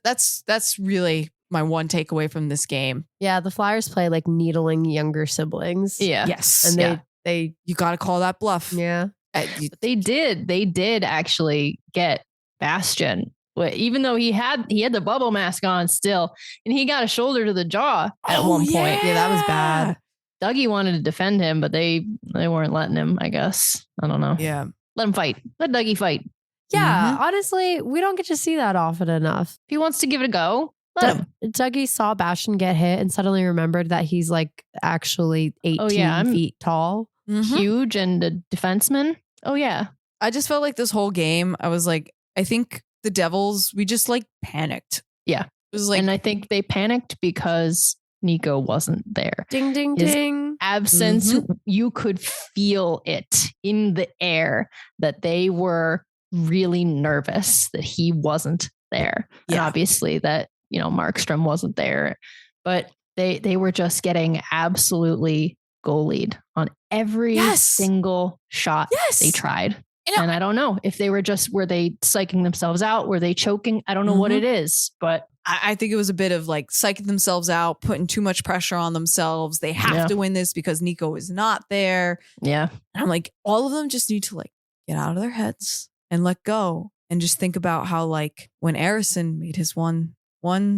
that's really my one takeaway from this game. Yeah. The Flyers play like needling younger siblings. Yeah. Yes. And they you got to call that bluff. yeah. But they did actually get Bastion. Even though he had the bubble mask on still, and he got a shoulder to the jaw at one point. Yeah, that was bad. Dougie wanted to defend him, but they weren't letting him, I guess. I don't know. Yeah. Let him fight. Let Dougie fight. Yeah. Honestly, we don't get to see that often enough. If he wants to give it a go, let him. Dougie saw Bastion get hit and suddenly remembered that he's like actually 18 feet tall. Mm-hmm. Huge and a defenseman. Oh, yeah. I just felt like this whole game, I was like, I think the Devils, we just like panicked. Yeah. It was like, and I think they panicked because Nico wasn't there. Ding, ding, His ding. Absence, you could feel it in the air that they were really nervous that he wasn't there. And obviously that, Markstrom wasn't there, but they were just getting absolutely goalied on every single shot they tried. And I don't know if were they psyching themselves out? Were they choking? I don't know what it is, but I think it was a bit of like psyching themselves out, putting too much pressure on themselves. They have to win this because Nico is not there. Yeah. And I'm like, all of them just need to like get out of their heads and let go and just think about how like when Arison made his one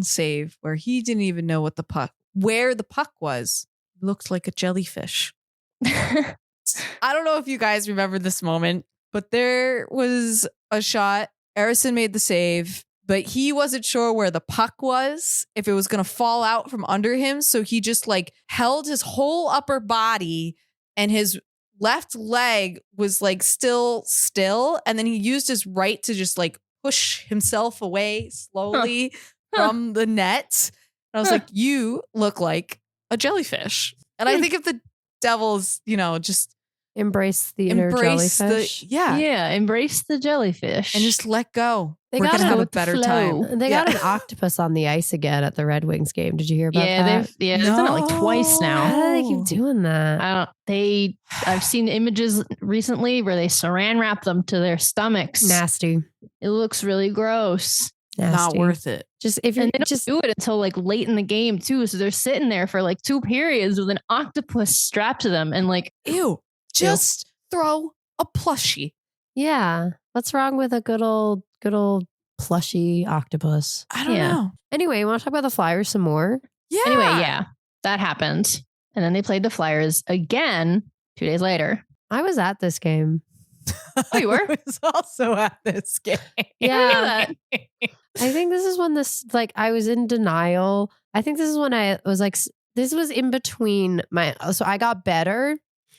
save where he didn't even know where the puck was, looked like a jellyfish. I don't know if you guys remember this moment, but there was a shot. Arison made the save, but he wasn't sure where the puck was, if it was going to fall out from under him. So he just like held his whole upper body and his left leg was like still. And then he used his right to just like push himself away slowly from the net. And I was like, you look like a jellyfish. And I think if the Devils, just embrace the inner jellyfish. Embrace the jellyfish and just let go. We're going to have a better flow. time. They got an octopus on the ice again at the Red Wings game. Did you hear about that? They've done it like twice now. How do they keep doing that? I've seen images recently where they saran wrap them to their stomachs. Nasty. It looks really gross. Nasty. Not worth it. Just if you're and they don't do it until like late in the game too. So they're sitting there for like 2 periods with an octopus strapped to them and like, ew, just throw a plushie. Yeah. What's wrong with a good old plushy octopus? I don't know. Anyway, you want to talk about the Flyers some more? Yeah. Anyway, that happened. And then they played the Flyers again 2 days later. I was at this game. Oh, you were? I was also at this game. Yeah. I think this is when I was in denial. I think this is when I was like, this was in between so I got better.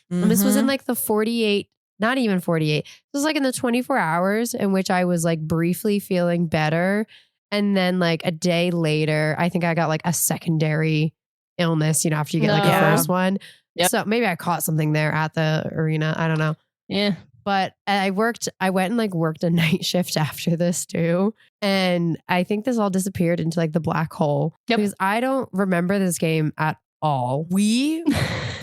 And this was in like the 48, not even 48. This was like in the 24 hours in which I was like briefly feeling better. And then like a day later, I think I got like a secondary illness, after you get like the first one. Yep. So maybe I caught something there at the arena. I don't know. Yeah. But I went and like worked a night shift after this too. And I think this all disappeared into like the black hole. Yep. Because I don't remember this game at all. We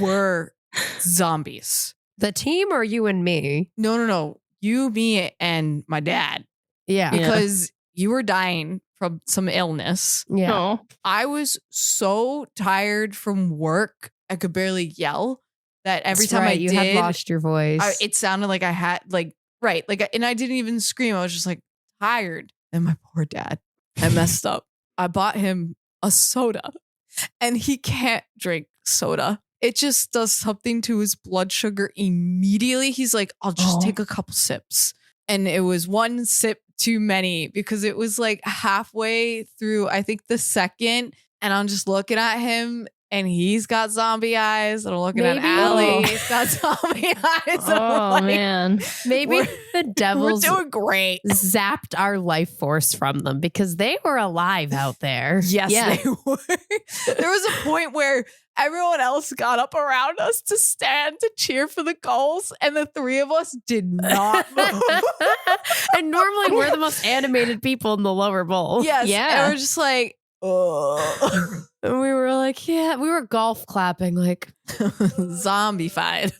were zombies. The team or you and me? No. You, me, and my dad. Yeah. Because you were dying from some illness. Yeah. No. I was so tired from work, I could barely yell. That every time I you did, had lost your voice. it sounded like I had and I didn't even scream. I was just like tired. And my poor dad, I messed up. I bought him a soda and he can't drink soda. It just does something to his blood sugar immediately. He's like, I'll just take a couple sips. And it was one sip too many because it was like halfway through, I think the second, and I'm just looking at him and he's got zombie eyes. And I'm looking at Allie. He's got zombie eyes. Oh, man. Maybe the Devils We're doing great. zapped our life force from them because they were alive out there. Yes, Yeah. they were. There was a point where everyone else got up around us to stand to cheer for the goals, and the three of us did not move. And normally we're the most animated people in the lower bowl. Yes. Yeah. And we're just like, oh. And we were like, yeah, we were golf clapping like Zombie-fied.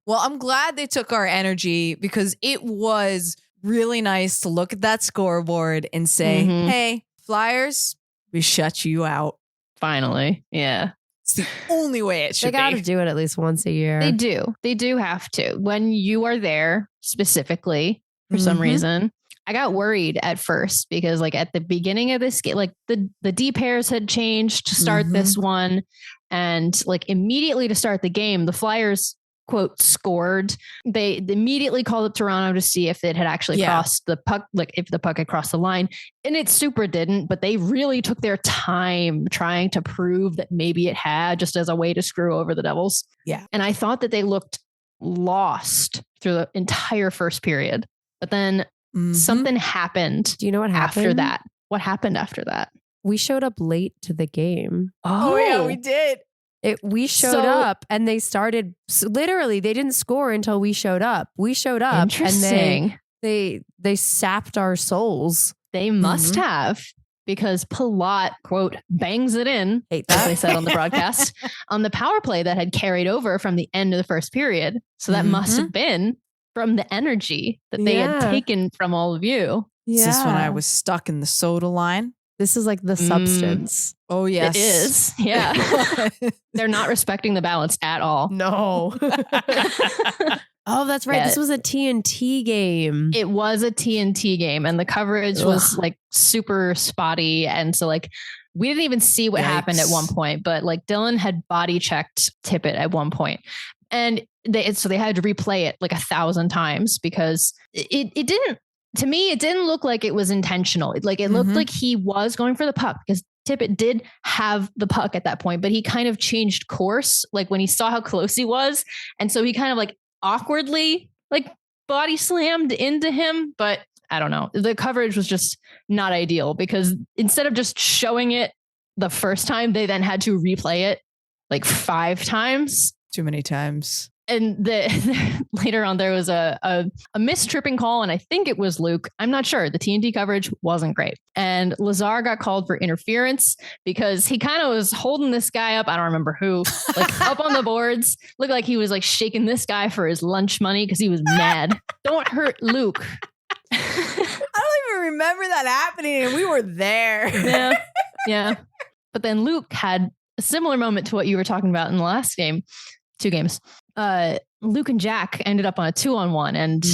Well, I'm glad they took our energy because it was really nice to look at that scoreboard and say, hey, Flyers, we shut you out. Finally. Yeah. It's the only way it should they got to be. do it at least once a year. They do. They do have to. When you are there specifically for some reason, I got worried at first because like at the beginning of this game, like the D pairs had changed to start this one. And like immediately to start the game, the Flyers quote scored. They immediately called up Toronto to see if it had actually crossed the puck, like if the puck had crossed the line, and it super didn't, but they really took their time trying to prove that maybe it had, just as a way to screw over the Devils. Yeah. And I thought that they looked lost through the entire first period, but then something happened. Do you know what happened after that? What happened after that? We showed up late to the game. Oh yeah, we did. We showed up and they started literally. They didn't score until we showed up. We showed up Interesting. and they sapped our souls. They must have, because Palat, quote, bangs it in, Hate as that. they said on the broadcast, on the power play that had carried over from the end of the first period. So that must have been from the energy that they had taken from all of you. Is this when I was stuck in the soda line? This is like the substance. Oh, yes. It is. Yeah. They're not respecting the balance at all. No. Oh, that's right. Yeah. This was a TNT game. It was a TNT game and the coverage was like super spotty. And so like we didn't even see what happened at one point, but like Dylan had body checked Tippett at one point. And so they had to replay it like 1,000 times because it didn't, to me, it didn't look like it was intentional. Like it looked like he was going for the puck because Tippett did have the puck at that point, but he kind of changed course like when he saw how close he was. And so he kind of like awkwardly like body slammed into him. But I don't know. The coverage was just not ideal because instead of just showing it the first time, they then had to replay it like 5 times. Too many times. And later on, there was a missed tripping call, and I think it was Luke. I'm not sure. The TNT coverage wasn't great. And Lazar got called for interference because he kind of was holding this guy up. I don't remember who, like up on the boards. Looked like he was like shaking this guy for his lunch money because he was mad. Don't hurt Luke. I don't even remember that happening, and we were there. Yeah. But then Luke had a similar moment to what you were talking about in the last game. 2 games. Luke and Jack ended up on a 2-on-1 and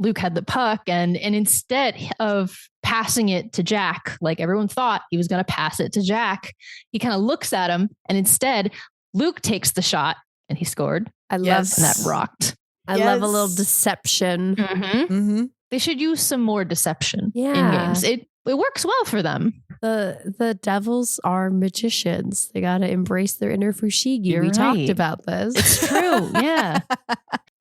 Luke had the puck and instead of passing it to Jack, like everyone thought he was going to pass it to Jack, he kind of looks at him and instead Luke takes the shot and he scored. I love and that rocked. I love a little deception. They should use some more deception in Yeah. games. It works well for them. The Devils are magicians. They got to embrace their inner fushigi. You're we right. talked about this. It's true. Yeah.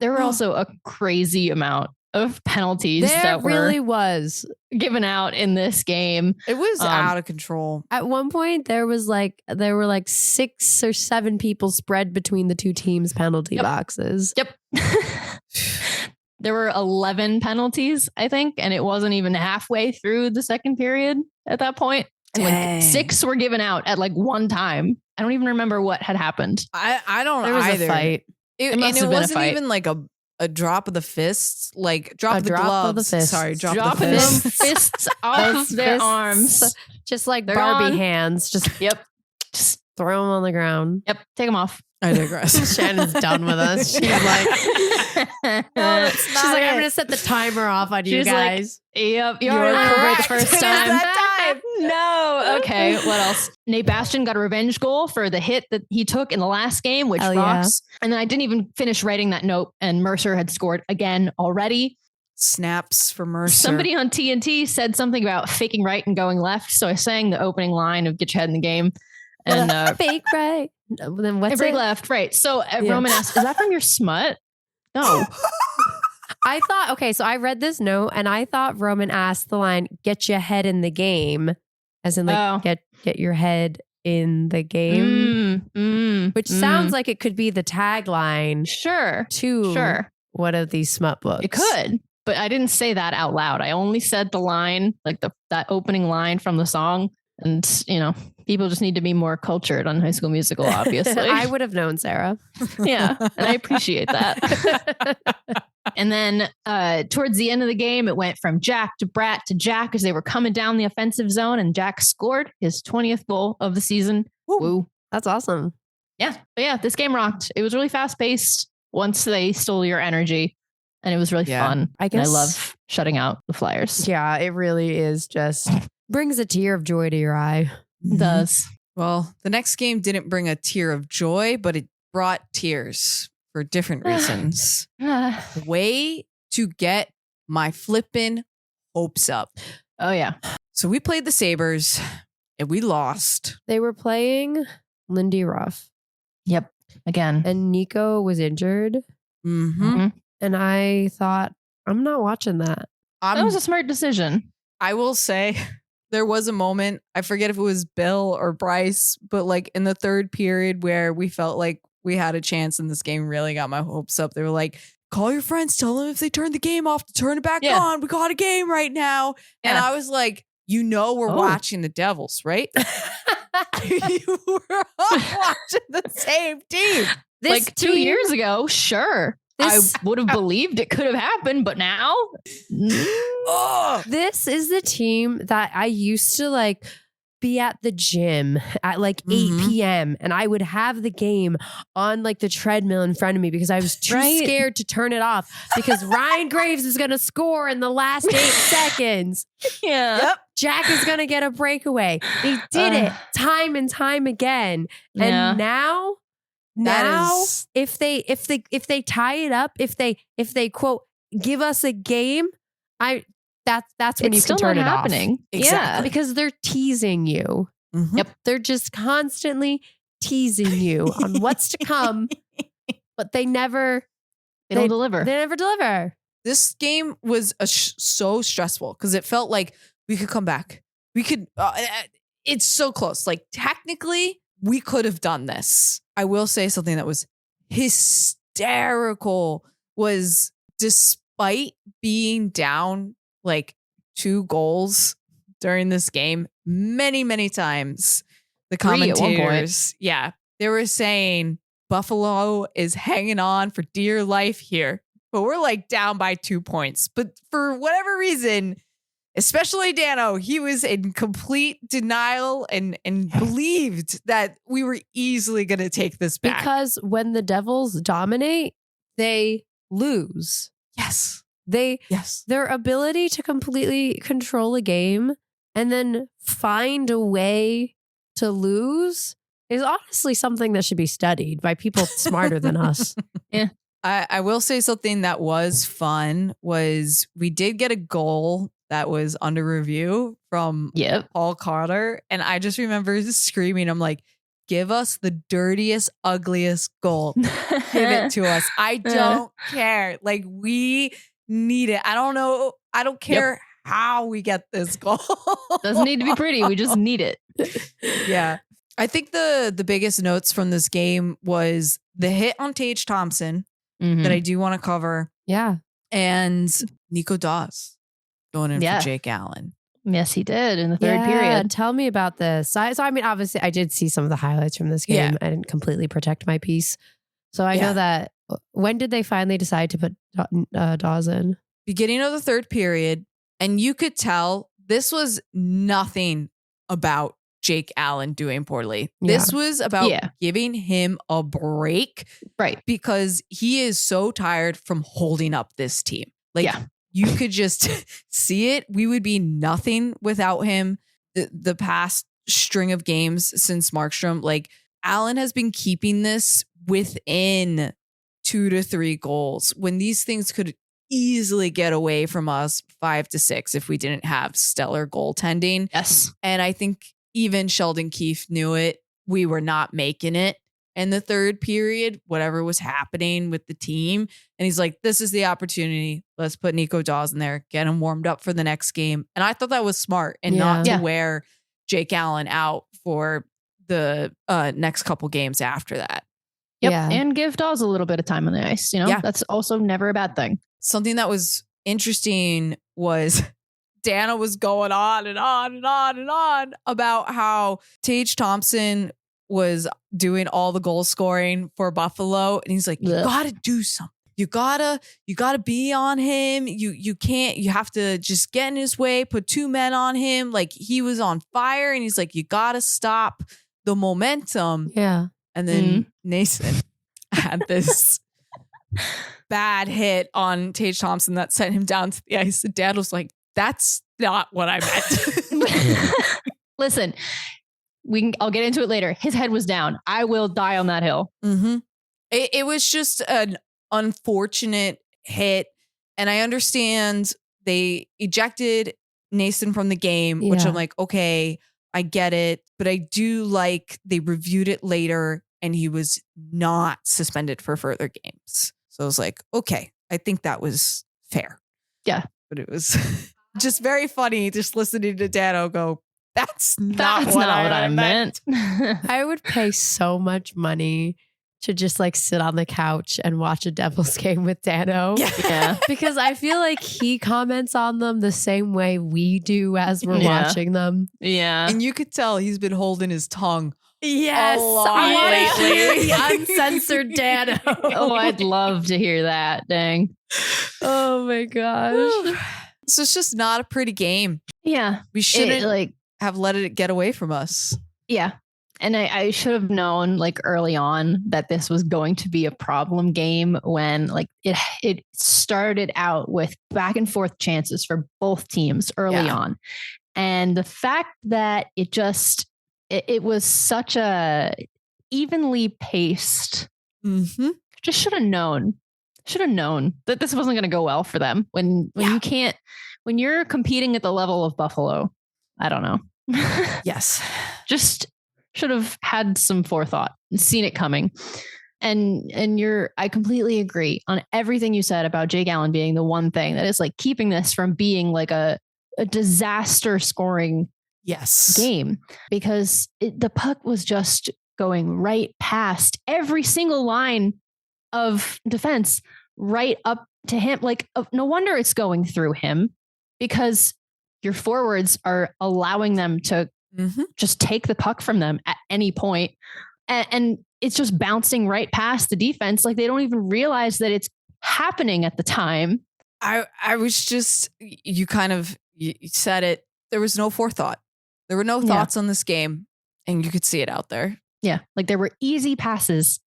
There were also a crazy amount of penalties that really were was given out in this game. It was out of control. At one point, there were like 6 or 7 people spread between the 2 teams' penalty boxes. Yep. There were 11 penalties, I think, and it wasn't even halfway through the second period at that point. And like 6 were given out at like one time. I don't even remember what had happened. I don't There was either. a fight. It And must it have been a wasn't fight. even like a drop of the fists, like drop of the drop gloves. of the fists. Sorry, drop of Dropping the them fists. fists off their fists. arms. Just like They're Barbie gone. hands. Just Yep. Just, throw them on the ground. yep. Take them off. I digress. Shannon's done with us. She's like, that's she's not like, it. I'm going to set the timer off on you She's like, guys. yep. You already went over it the first It is time. that time. game. No. Okay. What else? Nate Bastian got a revenge goal for the hit that he took in the last game, which Hell rocks. Yeah. And then I didn't even finish writing that note, and Mercer had scored again already. Snaps for Mercer. Somebody on TNT said something about faking right and going left. So I sang the opening line of Get Your Head in the Game. And fake right. Then what's break it? left. Right. So Roman asked, is that from your smut? No. I thought, okay, so I read this note and I thought Roman asked the line, get your head in the game. As in like, get your head in the game. Which sounds like it could be the tagline. Sure. To one of these smut books. It could. But I didn't say that out loud. I only said the line, like that opening line from the song. And, people just need to be more cultured on High School Musical, obviously. I would have known, Sarah. Yeah. And I appreciate that. And then towards the end of the game, it went from Jack to Brat to Jack as they were coming down the offensive zone. And Jack scored his 20th goal of the season. Woo. That's awesome. Yeah. But yeah, this game rocked. It was really fast paced once they stole your energy. And it was really fun. I guess. And I love shutting out the Flyers. Yeah, it really is just brings a tear of joy to your eye. It does. Well, the next game didn't bring a tear of joy, but it brought tears for different reasons. Way to get my flippin' hopes up. Oh, yeah. So we played the Sabres and we lost. They were playing Lindy Ruff. Yep. Again. And Nico was injured. Mm-hmm. And I thought, I'm not watching that. That was a smart decision. I will say there was a moment, I forget if it was Bill or Bryce, but like in the third period where we felt like we had a chance and this game really got my hopes up. They were like, call your friends, tell them if they turn the game off to turn it back on. We got a game right now. Yeah. And I was like, we're watching the Devils, right? You were watching the same team. Like 2 years ago, sure. I would have believed it could have happened, but now this is the team that I used to be at the gym at 8 p.m. and I would have the game on the treadmill in front of me because I was too scared to turn it off because Ryan Graves is going to score in the last 8 seconds. Yeah. Yep. Jack is going to get a breakaway. They did it time and time again. And now if they tie it up, if they quote give us a game, that's when you can turn it off. Exactly. Yeah, because they're teasing you. Mm-hmm. Yep, they're just constantly teasing you on what's to come, but they don't deliver. They never deliver. This game was so stressful because it felt like we could come back. We could. It's so close. Technically, we could have done this. I will say something that was hysterical was despite being down 2 goals during this game, many, many times, the commentators, they were saying Buffalo is hanging on for dear life here, but we're down by 2 points. But for whatever reason, especially Dano, he was in complete denial and believed that we were easily going to take this back. Because when the Devils dominate, they lose. Yes. Their ability to completely control a game and then find a way to lose is honestly something that should be studied by people smarter than us. Yeah. I will say something that was fun was we did get a goal that was under review from Paul Carter. And I just remember screaming, I'm like, give us the dirtiest, ugliest goal. Give it to us. I don't care. We need it. I don't know. I don't care how we get this goal. Doesn't need to be pretty. We just need it. Yeah. I think the biggest notes from this game was the hit on Tage Thompson that I do want to cover. Yeah. And Nico Dawes going in for Jake Allen. Yes, he did in the third period. Tell me about this. So I mean, obviously, I did see some of the highlights from this game. Yeah. I didn't completely protect my piece. So I know that. When did they finally decide to put Dawes in? Beginning of the third period. And you could tell this was nothing about Jake Allen doing poorly. Yeah. This was about giving him a break. Right. Because he is so tired from holding up this team. You could just see it. We would be nothing without him. the past string of games since Markstrom, like Allen has been keeping this within 2 to 3 goals when these things could easily get away from us 5 to 6 if we didn't have stellar goaltending. Yes. And I think even Sheldon Keefe knew it. We were not making it in the third period, whatever was happening with the team. And he's like, this is the opportunity. Let's put Nico Dawes in there, get him warmed up for the next game. And I thought that was smart and not to wear Jake Allen out for the next couple games after that. Yep. Yeah. And give Dawes a little bit of time on the ice. You know, that's also never a bad thing. Something that was interesting was Dana was going on and on and on and on about how Tage Thompson was doing all the goal scoring for Buffalo. And he's like, you got to do something. You gotta be on him. You can't, you have to just get in his way, put 2 men on him. Like he was on fire and he's like, you gotta stop the momentum. Yeah. And then Nason had this bad hit on Tage Thompson that sent him down to the ice. And Dad was like, that's not what I meant. Listen, I'll get into it later. His head was down. I will die on that hill. Mm-hmm. It was just an unfortunate hit. And I understand they ejected Nason from the game, which I'm like, okay, I get it. But I do like they reviewed it later and he was not suspended for further games. So I was like, okay, I think that was fair. Yeah. But it was just very funny just listening to Dano go, that's not what I meant. I would pay so much money to just like sit on the couch and watch a Devils game with Dano. Yeah. Because I feel like he comments on them the same way we do as we're watching them. Yeah. And you could tell he's been holding his tongue. Yes. I want to hear the uncensored Dano. Oh, I'd love to hear that. Dang. Oh my gosh. So it's just not a pretty game. Yeah. We shouldn't have let it get away from us. Yeah. And I should have known like early on that this was going to be a problem game when like it started out with back and forth chances for both teams early on. And the fact that it was such a evenly paced, just should have known that this wasn't going to go well for them when you're competing at the level of Buffalo. I don't know. Yes. Just should have had some forethought and seen it coming. And I completely agree on everything you said about Jake Allen being the one thing that is like keeping this from being like a disaster scoring game, because the puck was just going right past every single line of defense right up to him. Like no wonder it's going through him, because your forwards are allowing them to just take the puck from them at any point. And it's just bouncing right past the defense. Like they don't even realize that it's happening at the time. I was just, you said it. There was no forethought. There were no thoughts on this game, and you could see it out there. Yeah. Like there were easy passes,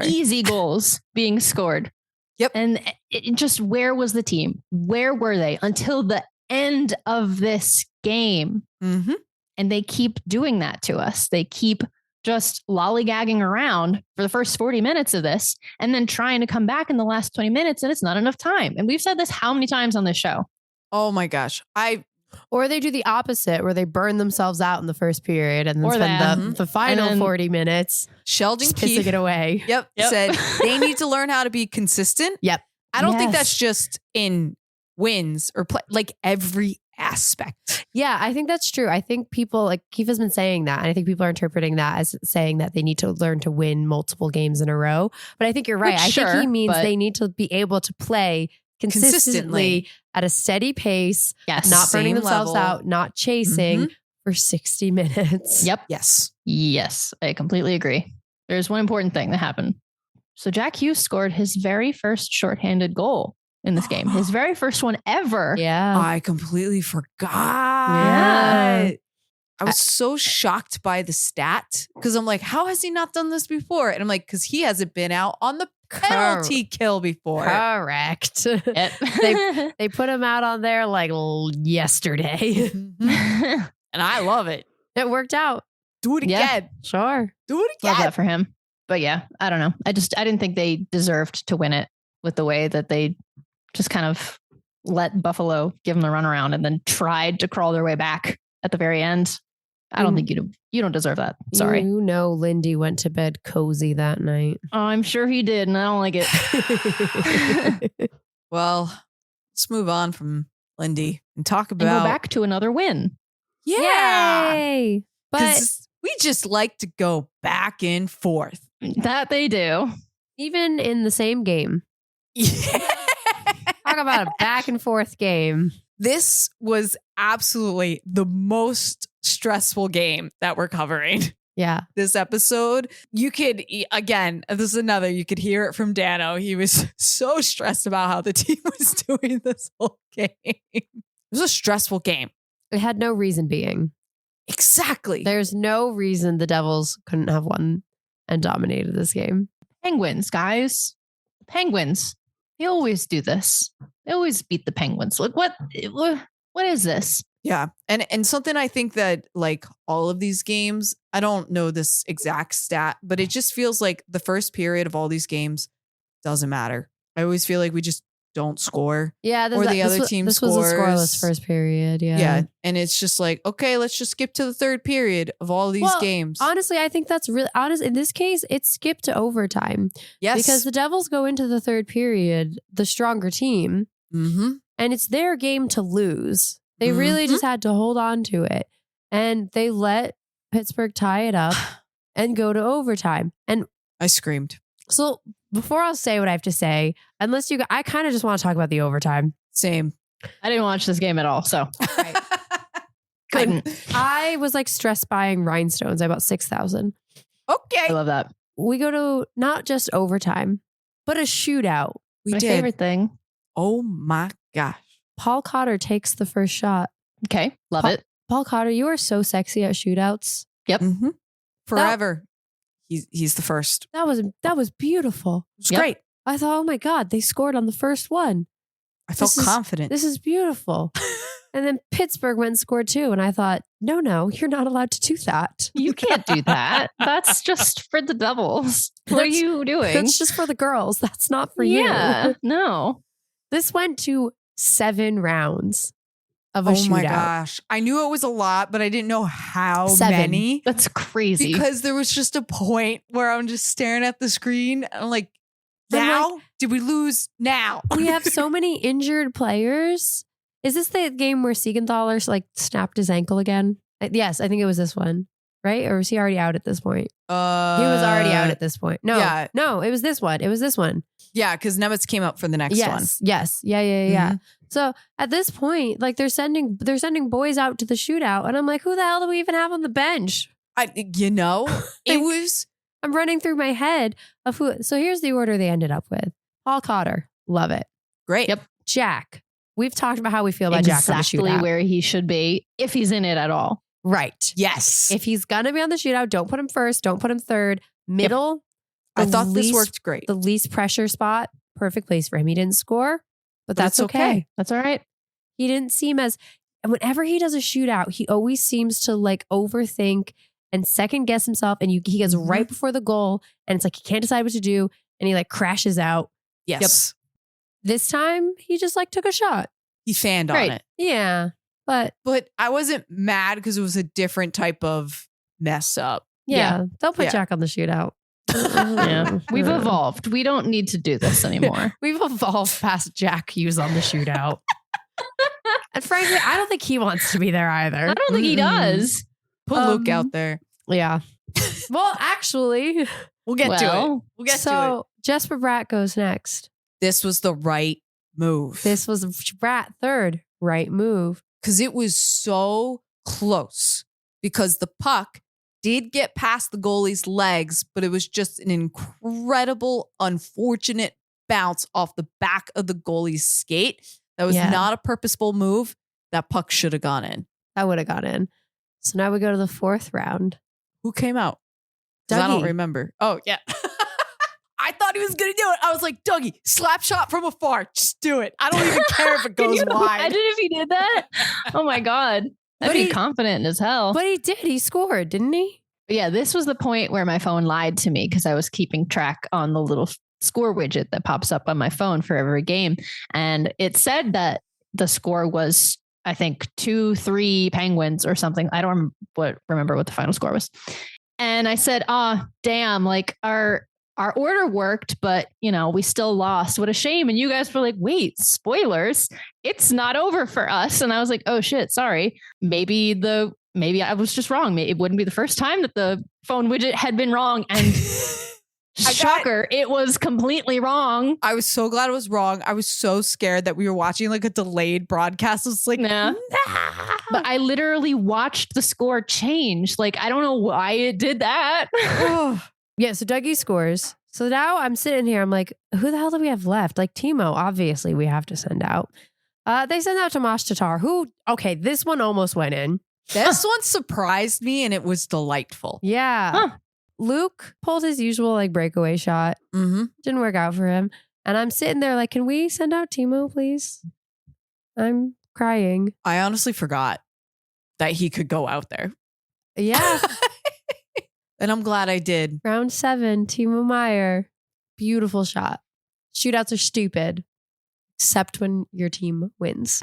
easy goals being scored. Yep. And it just, where was the team? Where were they until the end of this game? And they keep doing that to us. They keep just lollygagging around for the first 40 minutes of this and then trying to come back in the last 20 minutes, and it's not enough time. And we've said this how many times on this show? Oh my gosh. Or they do the opposite where they burn themselves out in the first period and then spend the final 40 minutes Sheldon pissing it away. Yep. Said they need to learn how to be consistent. Yep. I don't think that's just in wins or play, like every aspect. Yeah, I think that's true. I think people, like Keith has been saying that, and I think people are interpreting that as saying that they need to learn to win multiple games in a row. But I think you're right. Think he means they need to be able to play consistently at a steady pace, not burning themselves out, not chasing for 60 minutes. Yep. Yes, I completely agree. There's one important thing that happened. So Jack Hughes scored his very first shorthanded goal in this game. His very first one ever. Yeah. I completely forgot. Yeah. I was so shocked by the stat because I'm like, how has he not done this before? And I'm like, because he hasn't been out on the penalty kill before. Correct. They put him out on there like yesterday. And I love it. It worked out. Do it Yeah. again. Sure. Do it Love again. that for him. But yeah, I don't know. I didn't think they deserved to win it with the way that they just kind of let Buffalo give them the runaround and then tried to crawl their way back at the very end. I don't think you don't deserve that. Sorry. You know, Lindy went to bed cozy that night. Oh, I'm sure he did, and I don't like it. Well, let's move on from Lindy and talk And about go back to another win. Yeah. Yay! But Because we just like to go back and forth. That they do. even in the same game, talk about a back and forth game. This was absolutely the most stressful game that we're covering Yeah. this episode. You could, again, this is another, you could hear it from Dano. He was so stressed about how the team was doing this whole game. It was a stressful game. It had no reason being. Exactly. There's no reason the Devils couldn't have won and dominated this game. Penguins, guys. Penguins. They always do this. They always beat the Penguins. Like what is this? Yeah. And something I think that like all of these games, I don't know this exact stat, but it just feels like the first period of all these games doesn't matter. I always feel like we just don't score. Yeah, Or the other team This was a scoreless scores. first period. Yeah. Yeah. And it's just like, okay, let's just skip to the third period of all these Well, games. Honestly, I think that's really honest. In this case, it's skipped to overtime Yes. because the Devils go into the third period, the stronger team, Mm-hmm. and it's their game to lose. They really just had to hold on to it. And they let Pittsburgh tie it up and go to overtime. And I screamed. so before I'll say what I have to say, unless I kind of just want to talk about the overtime. Same. I didn't watch this game at all, so couldn't. I was like stress buying rhinestones. I bought 6,000. Okay. I love that. We go to not just overtime, but a shootout. We My did. favorite thing. Oh my gosh. Paul Cotter takes the first shot. Okay, love Pa- it. Paul Cotter, you are so sexy at shootouts. Yep. Mm-hmm. Forever. He's the first. That was beautiful. It's Yep. great. I thought, oh my God, they scored on the first one. I felt This is- confident. This is beautiful. And then Pittsburgh went and scored too. And I thought, no, you're not allowed to do that. You can't do that. That's just for the Devils. What are That's- you doing? That's just for the girls. That's not for yeah, you. no. This went to 7 rounds of a Oh shootout. my gosh. I knew it was a lot, but I didn't know how 7. many. That's crazy. Because there was just a point where I'm just staring at the screen and I'm like, I'm now? Did we lose now? We have so many injured players. Is this the game where Siegenthaler like snapped his ankle again? Yes, I think it was this one, right? Or was he already out at this point? He was already out at this point. No, yeah. no, it was this one. It was this one. Yeah, because Nemitz came up for the next one. Yes. Yeah. So at this point, like they're sending boys out to the shootout, and I'm like, who the hell do we even have on the bench? It was I'm running through my head of who. So here's the order they ended up with: Paul Cotter, love it. great. Yep. Jack, we've talked about how we feel about Jack on the exactly shootout. where he should be if he's in it at all. Right. Yes. If he's gonna be on the shootout, don't put him first. Don't put him third. Middle. I the thought this least- worked great. The least pressure spot. Perfect place for him. He didn't score, but that's it's okay. okay. That's all right. He didn't seem as. And whenever he does a shootout, he always seems to like overthink and second guess himself. And he gets Mhm. right before the goal, and it's like he can't decide what to do, and he like crashes out. Yes. This time, he just like took a shot. He fanned Right. on it. Yeah, but But I wasn't mad because it was a different type of mess up. yeah, don't put Yeah. Jack on the shootout. Yeah. We've evolved. We don't need to do this anymore. We've evolved past Jack Hughes on the shootout. And frankly, I don't think he wants to be there either. I don't think he does. Put Luke out there. Yeah. Well, actually, We'll get to it. Well, We'll get to it. so Jesper Bratt goes next. This was the right move. This was Bratt third, right move. Because it was so close. Because the puck did get past the goalie's legs, but it was just an incredible, unfortunate bounce off the back of the goalie's skate. That was Yeah. not a purposeful move. That puck should have gone in. That would have got in. So now we go to the 4th round. Who came out? 'Cause I don't Dougie. remember. Oh, yeah. I thought he was going to do it. I was like, Dougie, slap shot from afar. Just do it. I don't even care if it Can goes you wide. imagine if he did that? Oh my God. I'd be confident as hell. But he did. He scored, didn't he? Yeah, this was the point where my phone lied to me because I was keeping track on the little score widget that pops up on my phone for every game. And it said that the score was, I think, 2-3 Penguins or something. I don't remember what the final score was. And I said, damn, like our order worked, but we still lost. What a shame. And you guys were like, wait, spoilers. It's not over for us. And I was like, oh shit, sorry. Maybe I was just wrong. It wouldn't be the first time that the phone widget had been wrong. And shocker, it was completely wrong. I was so glad it was wrong. I was so scared that we were watching like a delayed broadcast. It's like, nah. But I literally watched the score change. Like, I don't know why it did that. Yeah, so Dougie scores. So now I'm sitting here. I'm like, who the hell do we have left? Like Timo, obviously we have to send out. They send out Tomas Tatar, who, okay, this one almost went in. This one surprised me and it was delightful. Yeah. Luke pulled his usual like breakaway shot. Didn't work out for him. And I'm sitting there like, can we send out Timo, please? I'm crying. I honestly forgot that he could go out there. Yeah. And I'm glad I did. Round 7, Timo Meier. Beautiful shot. Shootouts are stupid, except when your team wins.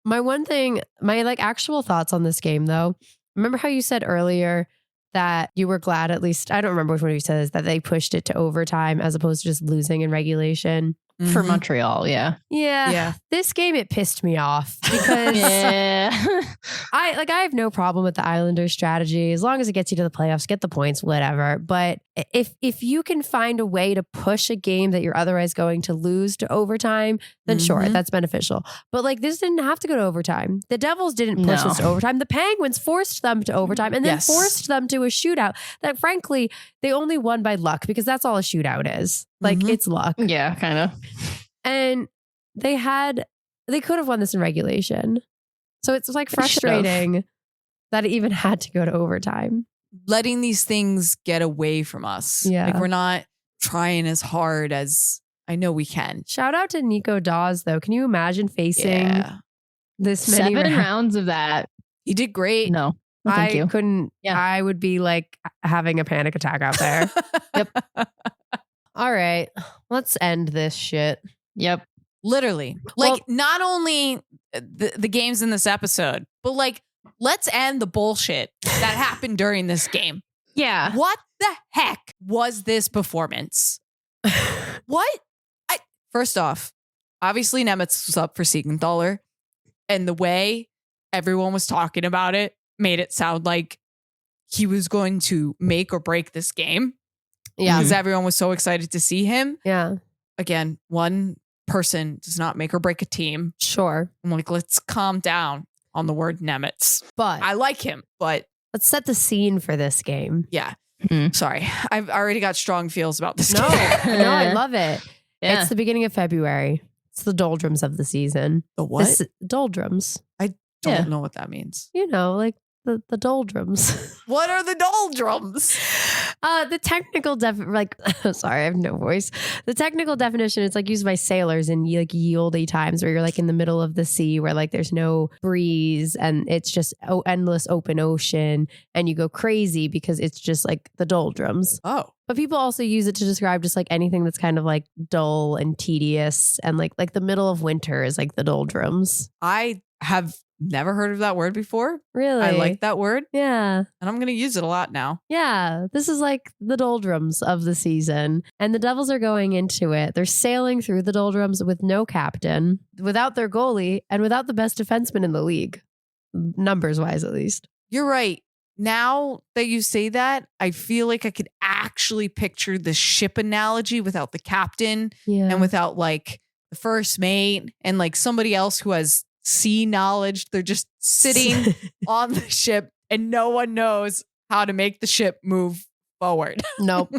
My actual thoughts on this game, though. Remember how you said earlier that you were glad, at least, I don't remember which one you said, is that they pushed it to overtime as opposed to just losing in regulation? For Montreal, yeah. Yeah. This game, it pissed me off because I have no problem with the Islanders strategy. As long as it gets you to the playoffs, get the points, whatever. But if you can find a way to push a game that you're otherwise going to lose to overtime, then sure, that's beneficial. But like this didn't have to go to overtime. The Devils didn't push us to overtime. The Penguins forced them to overtime and then forced them to a shootout that frankly, they only won by luck because that's all a shootout is. Like it's luck. Yeah, kind of. And they could have won this in regulation. So it's like frustrating that it even had to go to overtime. Letting these things get away from us. Yeah. Like we're not trying as hard as I know we can. Shout out to Nico Dawes, though. Can you imagine facing this many 7 rounds of that? He did great. No, thank you. Couldn't. Yeah. I would be like having a panic attack out there. Yep. All right. Let's end this shit. Yep. Literally. Like not only the games in this episode, but like let's end the bullshit that happened during this game. Yeah. What the heck was this performance? What? First off, obviously Nemetz was up for Siegenthaler, and the way everyone was talking about it made it sound like he was going to make or break this game. Yeah. Because everyone was so excited to see him. Yeah. Again, one person does not make or break a team. Sure. I'm like, let's calm down on the word Nemetz. But I like him, but let's set the scene for this game. Yeah. Sorry. I've already got strong feels about this game. No, I love it. Yeah. It's the beginning of February. It's the doldrums of the season. The what? Doldrums. I don't know what that means. You know, like the doldrums. What are the doldrums? The technical sorry, I have no voice. The technical definition is like used by sailors in like yieldy times where you're like in the middle of the sea where like there's no breeze and it's just endless open ocean and you go crazy because it's just like the doldrums. Oh. But people also use it to describe just like anything that's kind of like dull and tedious and like the middle of winter is like the doldrums. I have never heard of that word before. Really? I like that word. Yeah. And I'm going to use it a lot now. Yeah. This is like the doldrums of the season. And the Devils are going into it. They're sailing through the doldrums with no captain, without their goalie, and without the best defenseman in the league. Numbers wise, at least. You're right. Now that you say that, I feel like I could actually picture the ship analogy without the captain and without like the first mate and like somebody else who has sea knowledge. They're just sitting on the ship and no one knows how to make the ship move forward. Nope.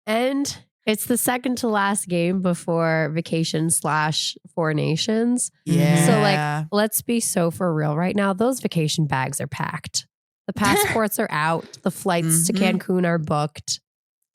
And it's the second to last game before vacation / Four Nations. Yeah. So like, let's be so for real right now. Those vacation bags are packed. The passports are out. The flights to Cancun are booked.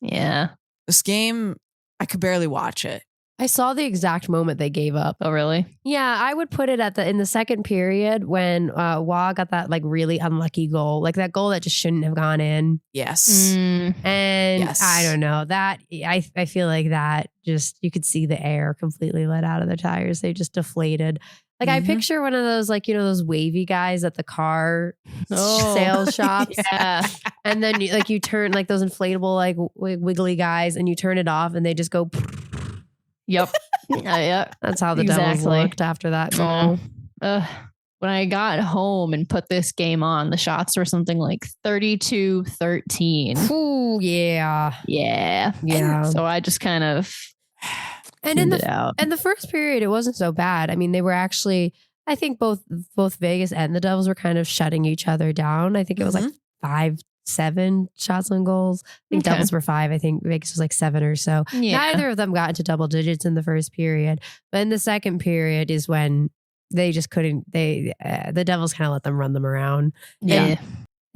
Yeah. This game, I could barely watch it. I saw the exact moment they gave up. Oh, really? Yeah, I would put it in the second period when Wah got that like really unlucky goal, like that goal that just shouldn't have gone in. Yes. And Yes. I don't know that I feel like that just you could see the air completely let out of the tires. They just deflated. Like I picture one of those like those wavy guys at the car sales shops. Yeah. And then you turn like those inflatable like wiggly guys and you turn it off and they just go. Yep. Yeah. That's how the Devils looked after that goal. When I got home and put this game on, the shots were something like 32-13. Ooh, yeah. Yeah. So I just kind of in the first period, it wasn't so bad. I mean, they were actually, I think both Vegas and the Devils were kind of shutting each other down. I think it was like 5-7 shots on goals. I think Devils were 5. I think Vegas was like 7 or so. Yeah. Neither of them got into double digits in the first period. But in the second period is when they just couldn't, the Devils kind of let them run them around. Yeah. And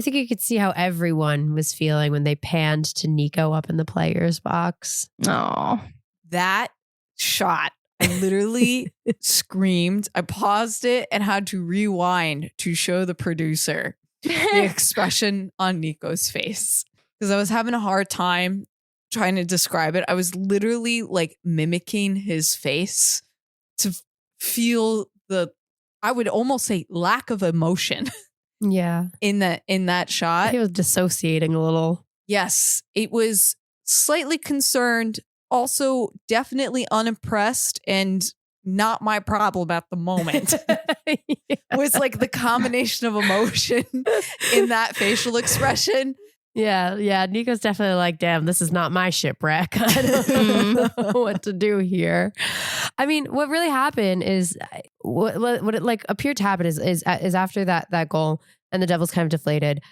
I think you could see how everyone was feeling when they panned to Nico up in the players box. Oh, that shot. I literally screamed. I paused it and had to rewind to show the producer the expression on Nico's face because I was having a hard time trying to describe it. I was literally like mimicking his face to feel I would almost say lack of emotion. Yeah. In that shot. He was dissociating a little. Yes. It was slightly concerned, also definitely unimpressed and not my problem at the moment. It was like the combination of emotion in that facial expression. Yeah. Nico's definitely like, damn, this is not my shipwreck. I don't know what to do here. I mean, what really happened is what it like appeared to happen is after that goal and the Devils kind of deflated.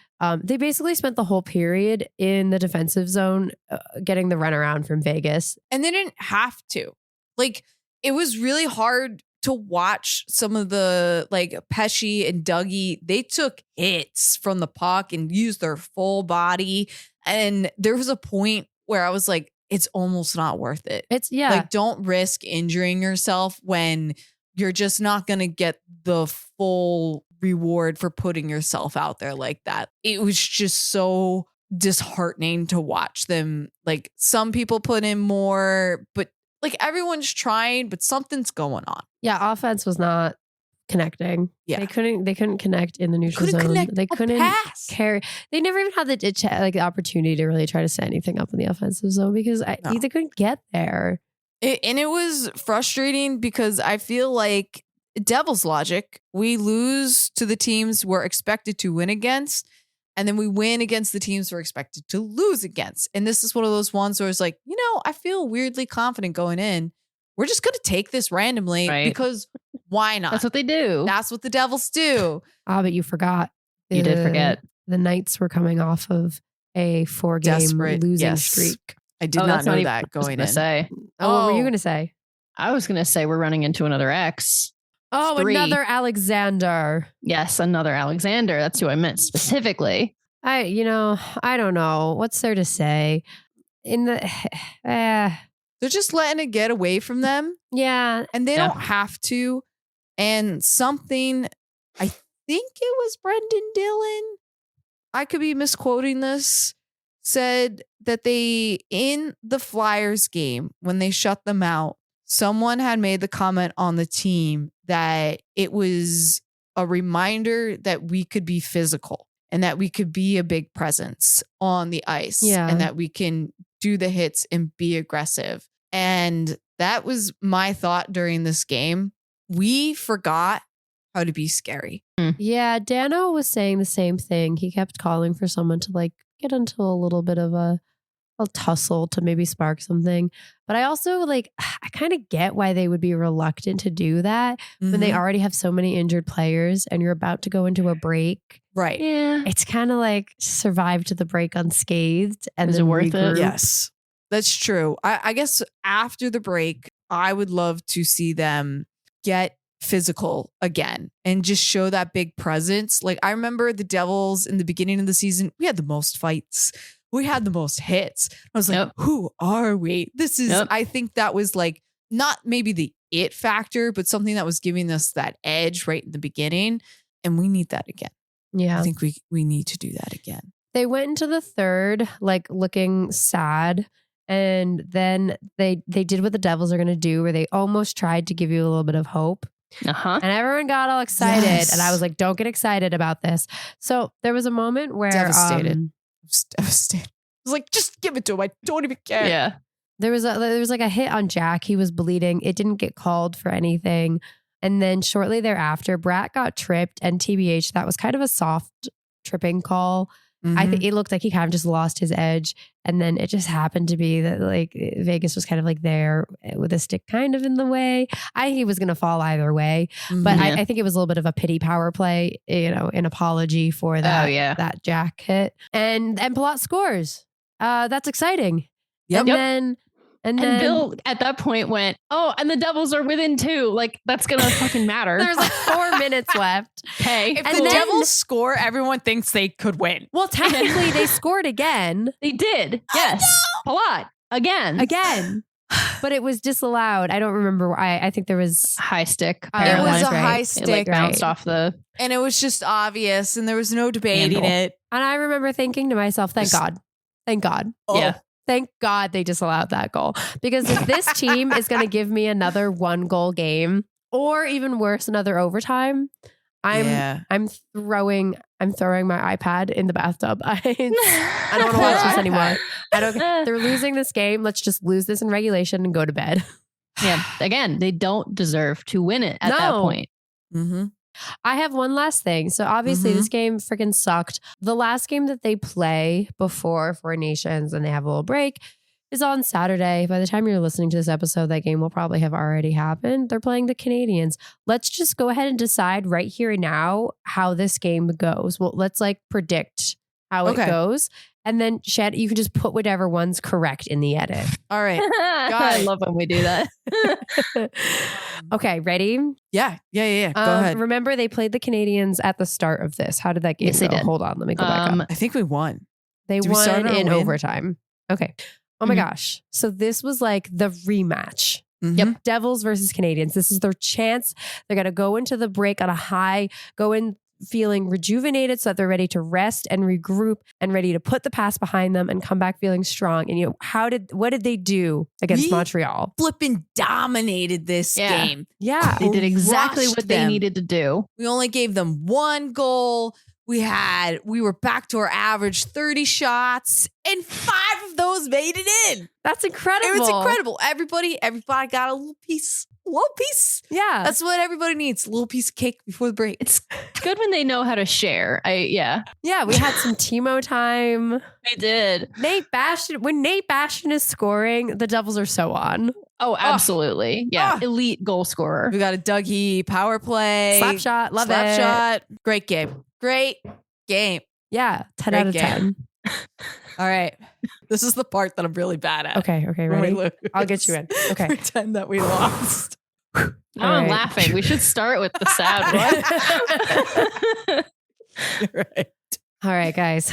They basically spent the whole period in the defensive zone, getting the runaround from Vegas, and they didn't have to. Like, it was really hard to watch some of the like Pesci and Dougie. They took hits from the puck and used their full body. And there was a point where I was like, it's almost not worth it. Like, don't risk injuring yourself when you're just not going to get the full reward for putting yourself out there like that. It was just so disheartening to watch them. Like, some people put in more, but like everyone's trying, but something's going on. Yeah, offense was not connecting. Yeah, they couldn't connect in the neutral zone. They couldn't carry. They never even had the opportunity to really try to set anything up in the offensive zone because they couldn't get there. And it was frustrating because I feel like Devil's logic, we lose to the teams we're expected to win against, and then we win against the teams we're expected to lose against. And this is one of those ones where it's like, I feel weirdly confident going in. We're just going to take this randomly because why not? That's what they do. That's what the Devils do. But you forgot. You did forget. The Knights were coming off of a 4-game losing streak. I did not know that going in. What were you going to say? I was going to say we're running into another X. Oh, 3. Another Alexander. Yes, another Alexander. That's who I meant specifically. I don't know. What's there to say? They're just letting it get away from them. Yeah. And they don't have to. And something, I think it was Brendan Dillon, I could be misquoting this, said that in the Flyers game, when they shut them out, someone had made the comment on the team that it was a reminder that we could be physical and that we could be a big presence on the ice and that we can do the hits and be aggressive. And that was my thought during this game. We forgot how to be scary. Yeah, Dano was saying the same thing. He kept calling for someone to like get into a little bit of a tussle to maybe spark something. But I also I kind of get why they would be reluctant to do that when they already have so many injured players and you're about to go into a break. Right. Yeah. It's kind of like survive to the break unscathed. And is it worth it? Yes, that's true. I guess after the break, I would love to see them get physical again and just show that big presence. Like, I remember the Devils in the beginning of the season, we had the most fights. We had the most hits. I was like, who are we? This is, I think that was like not maybe the it factor, but something that was giving us that edge right in the beginning. And we need that again. Yeah. I think we need to do that again. They went into the third, like looking sad. And then they did what the Devils are going to do, where they almost tried to give you a little bit of hope. Uh-huh. And everyone got all excited. Yes. And I was like, don't get excited about this. So there was a moment where Devastated. I was devastated. I was like, just give it to him. I don't even care. Yeah. there was like a hit on Jack. He was bleeding. It didn't get called for anything. And then shortly thereafter, Brat got tripped, and TBH, that was kind of a soft tripping call. I think it looked like he kind of just lost his edge. And then it just happened to be that like Vegas was kind of like there with a stick kind of in the way. I think he was going to fall either way. But I think it was a little bit of a pity power play, an apology for that, that Jack hit. And Palat scores. That's exciting. Yep. And then Bill at that point went, oh, and the Devils are within 2. Like, that's going to fucking matter. There's like 4 minutes left. Hey. If the Devils score, everyone thinks they could win. Well, technically, they scored again. They did. Yes. A lot. Again. But it was disallowed. I don't remember why. I think there was high stick. It was a high stick. It like bounced off the... And it was just obvious, and there was no debating it. And I remember thinking to myself, thank God. Oh. Yeah. Thank God they disallowed that goal. Because if this team is going to give me another 1-goal game, or even worse, another overtime, I'm throwing my iPad in the bathtub. I don't want to watch this anymore. They're losing this game. Let's just lose this in regulation and go to bed. Yeah. Again, they don't deserve to win it at that point. Mm-hmm. I have one last thing. So obviously this game freaking sucked. The last game that they play before Four Nations and they have a little break is on Saturday. By the time you're listening to this episode, that game will probably have already happened. They're playing the Canadiens. Let's just go ahead and decide right here and now how this game goes. Well, let's like predict how it goes. And then Shed, you can just put whatever one's correct in the edit. All right. I love when we do that. Okay, ready? Yeah. Go ahead. Remember, they played the Canadiens at the start of this. How did that game go? They did. Hold on, let me go back up. I think we won. They won in overtime. Okay. Oh my gosh. So this was like the rematch. Yep. Devils versus Canadiens. This is their chance. They're going to go into the break on a high, go in feeling rejuvenated so that they're ready to rest and regroup and ready to put the past behind them and come back feeling strong. And what did they do against Montreal? Flipping dominated this game. Yeah. They did exactly what they needed to do. We only gave them 1 goal. We were back to our average 30 shots, and 5 of those made it in. That's incredible. It was incredible. Everybody got a little piece. Yeah. That's what everybody needs. A little piece of cake before the break. It's good when they know how to share. Yeah, we had some Timo time. We did. When Nate Bastian is scoring, the Devils are so on. Oh, absolutely. Yeah. Elite goal scorer. We got a Dougie power play. Slap shot. Love it. Great game. Yeah. 10 out of 10. All right. This is the part that I'm really bad at. Okay. Ready? I'll get you in. Okay. Pretend that we lost. I'm laughing. We should start with the sad one. Right. All right, guys.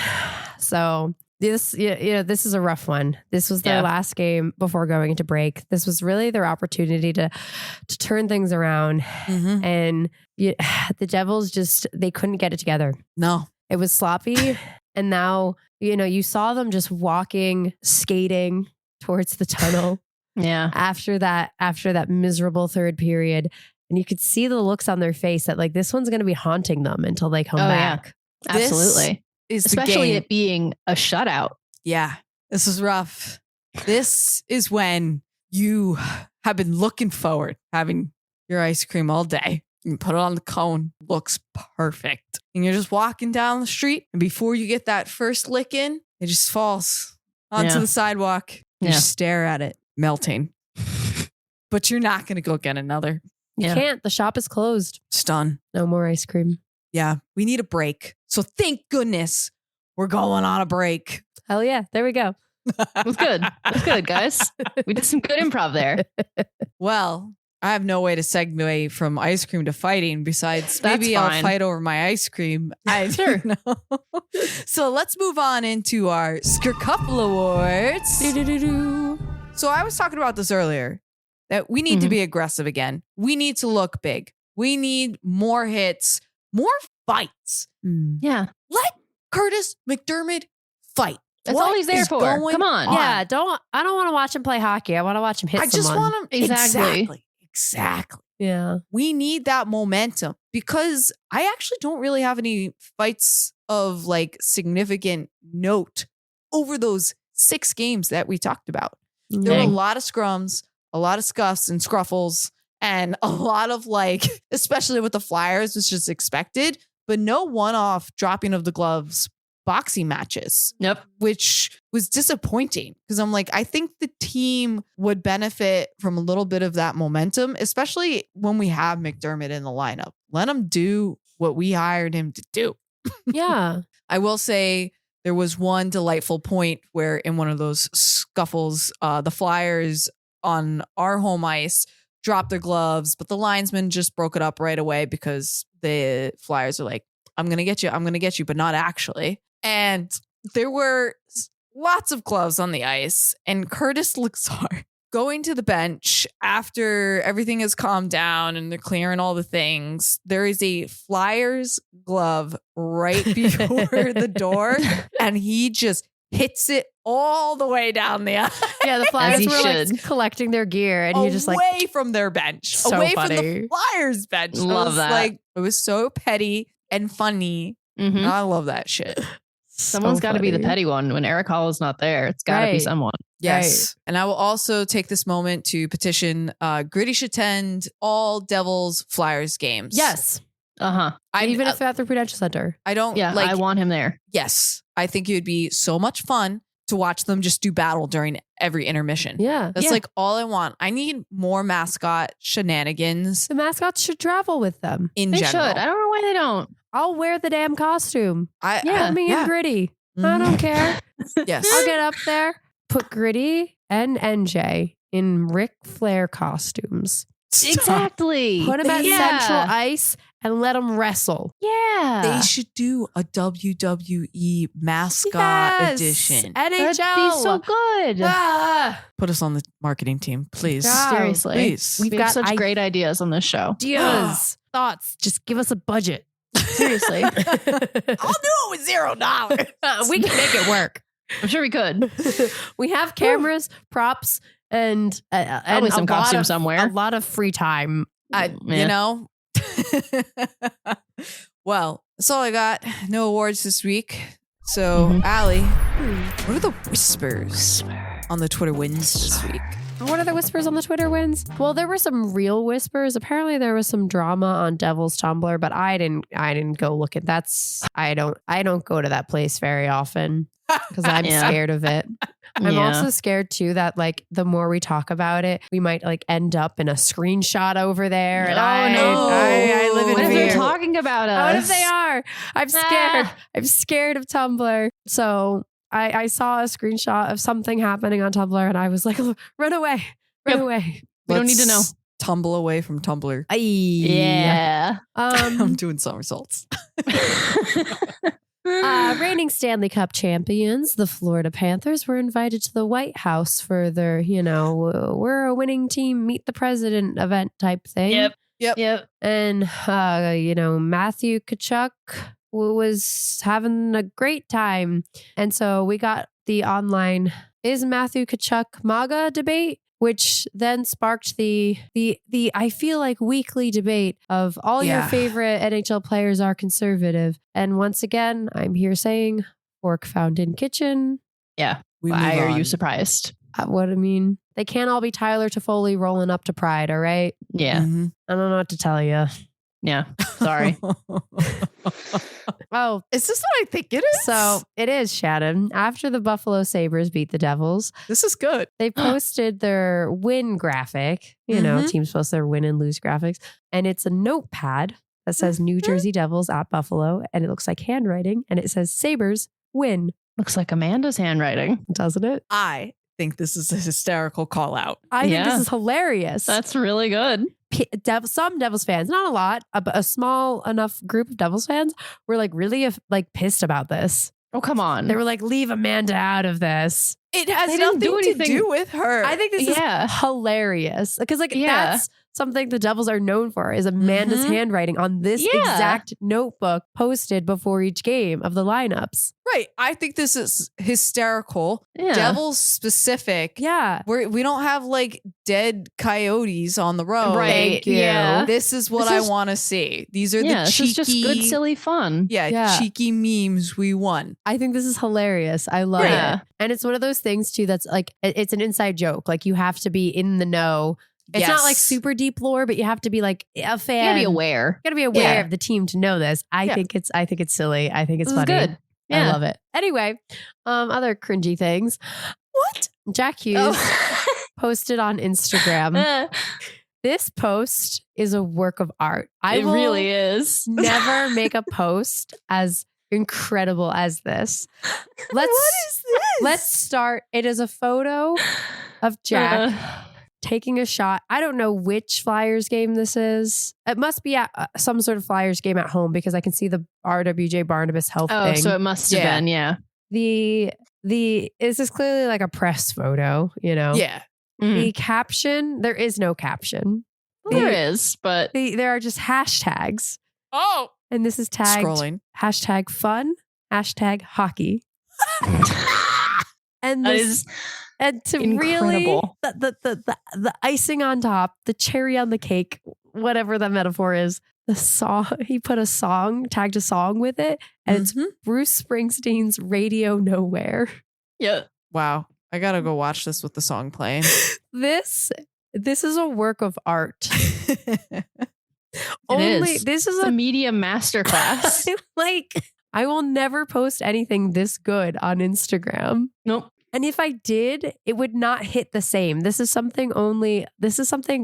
So this is a rough one. This was their last game before going into break. This was really their opportunity to turn things around. And the Devils they couldn't get it together. No. It was sloppy. And now, you saw them just skating towards the tunnel. Yeah. After that miserable third period. And you could see the looks on their face that like this one's going to be haunting them until they come back. Yeah. Absolutely. Especially it being a shutout. Yeah. This is rough. This is when you have been looking forward, having your ice cream all day. You put it on the cone, looks perfect. And you're just walking down the street. And before you get that first lick in, it just falls onto the sidewalk. You stare at it, melting. But you're not going to go get another. You can't. The shop is closed. It's done. No more ice cream. Yeah, we need a break. So thank goodness we're going on a break. Hell yeah. There we go. It was good. It was good, guys. We did some good improv there. Well, I have no way to segue from ice cream to fighting besides maybe I'll fight over my ice cream. Sure. So let's move on into our Skirkuffle Awards. So I was talking about this earlier. that we need to be aggressive again. We need to look big. We need more hits, more fights. Yeah. Let Curtis McDermott fight. That's all he's there for. Come on. Yeah, I don't want to watch him play hockey. I want to watch him hit someone. I just want him. Exactly. Exactly. Yeah. We need that momentum because I actually don't really have any fights of like significant note over those 6 games that we talked about. There were a lot of scrums, a lot of scuffs and scruffles, and a lot of like, especially with the Flyers, was just expected, but no one-off dropping of the gloves boxing matches. Yep. Which was disappointing because I'm like, I think the team would benefit from a little bit of that momentum, especially when we have McDermott in the lineup. Let him do what we hired him to do. Yeah. I will say there was one delightful point where in one of those scuffles, the Flyers on our home ice dropped their gloves, but the linesman just broke it up right away because the Flyers are like, I'm going to get you, but not actually. And there were lots of gloves on the ice, and Curtis Luxar going to the bench after everything has calmed down and they're clearing all the things. There is a Flyers glove right before the door, and he just hits it all the way down the aisle. Yeah, the Flyers were should. like collecting their gear, and he just like away from their bench, So away funny. from the Flyers bench. Love that. Like, it was so petty and funny. Mhm. I love that shit. Someone's got to be the petty one when Eric Hall is not there. It's got to be Right. someone. Yes. And I will also take this moment to petition Gritty should attend all Devils Flyers games. Yes. Uh-huh. Even if at the Prudential Center. I don't Yeah, like, I want him there. yes, I think it would be so much fun to watch them just do battle during every intermission. Yeah. That's like all I want. I need more mascot shenanigans The mascots should travel with them. in They general. should. I don't know why they don't. I'll wear the damn costume. Yeah. Put me in Gritty. I Mhm. don't care. Yes. I'll get up there, put Gritty and NJ in Ric Flair costumes. Exactly. Put them at Yeah. Central Ice and let them wrestle. Yeah. They should do a WWE mascot Yes. edition. NHL. That'd be so good. Ah, Put us on the marketing team, please. God. Seriously. Please. We have got such great ideas on this show. ideas, thoughts. Just give us a budget. Seriously. I'll do it with $0. We can make it work. I'm sure we could. We have cameras, props, and Probably some a lot costume of- somewhere. A lot of free time. You Yeah. know. Well, that's all I got. No awards this week. So, Mhm. Allie, what are the whispers on the Twitter wins this week? What are the whispers on the Twitter wins? Well, there were some real whispers. Apparently, there was some drama on Devil's Tumblr, but I didn't go look at that's. I don't go to that place very often because I'm Yeah. scared of it. I'm also scared too that like the more we talk about it, we might like end up in a screenshot over there. And I live in What if fear. they're talking about us? What if they are? I'm scared. I'm scared of Tumblr. So I saw a screenshot of something happening on Tumblr and I was like, run away. Yep. Away. We don't need to know. Let's tumble away from Tumblr. Yeah. I'm doing somersaults. Reigning Stanley Cup champions, the Florida Panthers, were invited to the White House for their, we're a winning team, meet the president event type thing. Yep. And, Matthew Tkachuk was having a great time. And so we got the online, is Matthew Tkachuk MAGA debate, which then sparked the I feel like weekly debate of all your favorite NHL players are conservative. And once again, I'm here saying Fork Found in Kitchen. Yeah. We Why move are on. you surprised? What I mean, they can't all be Tyler Toffoli rolling up to Pride, all right? Yeah. Mhm. I don't know what to tell you. Yeah. Sorry. Oh, Is this what I think it is? so it is, Shannon. After the Buffalo Sabres beat the Devils, this is good. they posted their win graphic. Teams post their win and lose graphics. And it's a notepad that says New Jersey Devils at Buffalo. And it looks like handwriting. And it says Sabres win, Looks like Amanda's handwriting. doesn't it? I think this is a hysterical call out. I think Yeah. this is hilarious. That's really good. Some Devils fans, not a lot, but a small enough group of Devils fans were like really like pissed about this. Oh, come on. They were like, leave Amanda out of this. It has They didn't nothing do to anything. do with her. I think this Yeah. is hilarious because like Yeah. that's something the Devils are known for is Amanda's Mhm. handwriting on this Yeah. exact notebook posted before each game of the lineups. Right. I think this is hysterical. Yeah. Devils specific. Yeah. We don't have like dead coyotes on the road. Right. Thank you. Yeah. This is what This I is- want to see. These are Yeah. the This cheeky, is just good, silly fun. Yeah. cheeky memes we won. I think this is hilarious. I love Yeah. it. And it's one of those things too that's like it's an inside joke. Like you have to be in the know. It's not like Yes. super deep lore, but you have to be like a fan. You gotta be aware. You gotta be aware Yeah. of the team to know this. I Yeah. think it's silly. I think it's This is funny. good. I Yeah. love it. Anyway, other cringy things. What? Jack Hughes Oh. posted on Instagram. This post is a work of art. I It will really is. never make a post as incredible as this. What is this? Let's start. It is a photo of Jack taking a shot. I don't know which Flyers game this is. It must be at some sort of Flyers game at home because I can see the RWJ Barnabas health Oh, thing. so it must have Yeah. been, yeah. the this is clearly like a press photo, you know. Yeah. The caption, there is no caption. Well, there is, but There are just hashtags. Oh. And this is tagged Scrolling. hashtag fun, hashtag hockey. And that this is and to really incredible. the icing on top, the cherry on the cake, whatever that metaphor is, the song he put tagged a song with it, and it's Mhm. Bruce Springsteen's Radio Nowhere. yeah. Wow. I gotta go watch this with the song playing. This is a work of art. is. This is It's a a media masterclass. like I will never post anything this good on Instagram. Nope. And if I did, it would not hit the same. This is something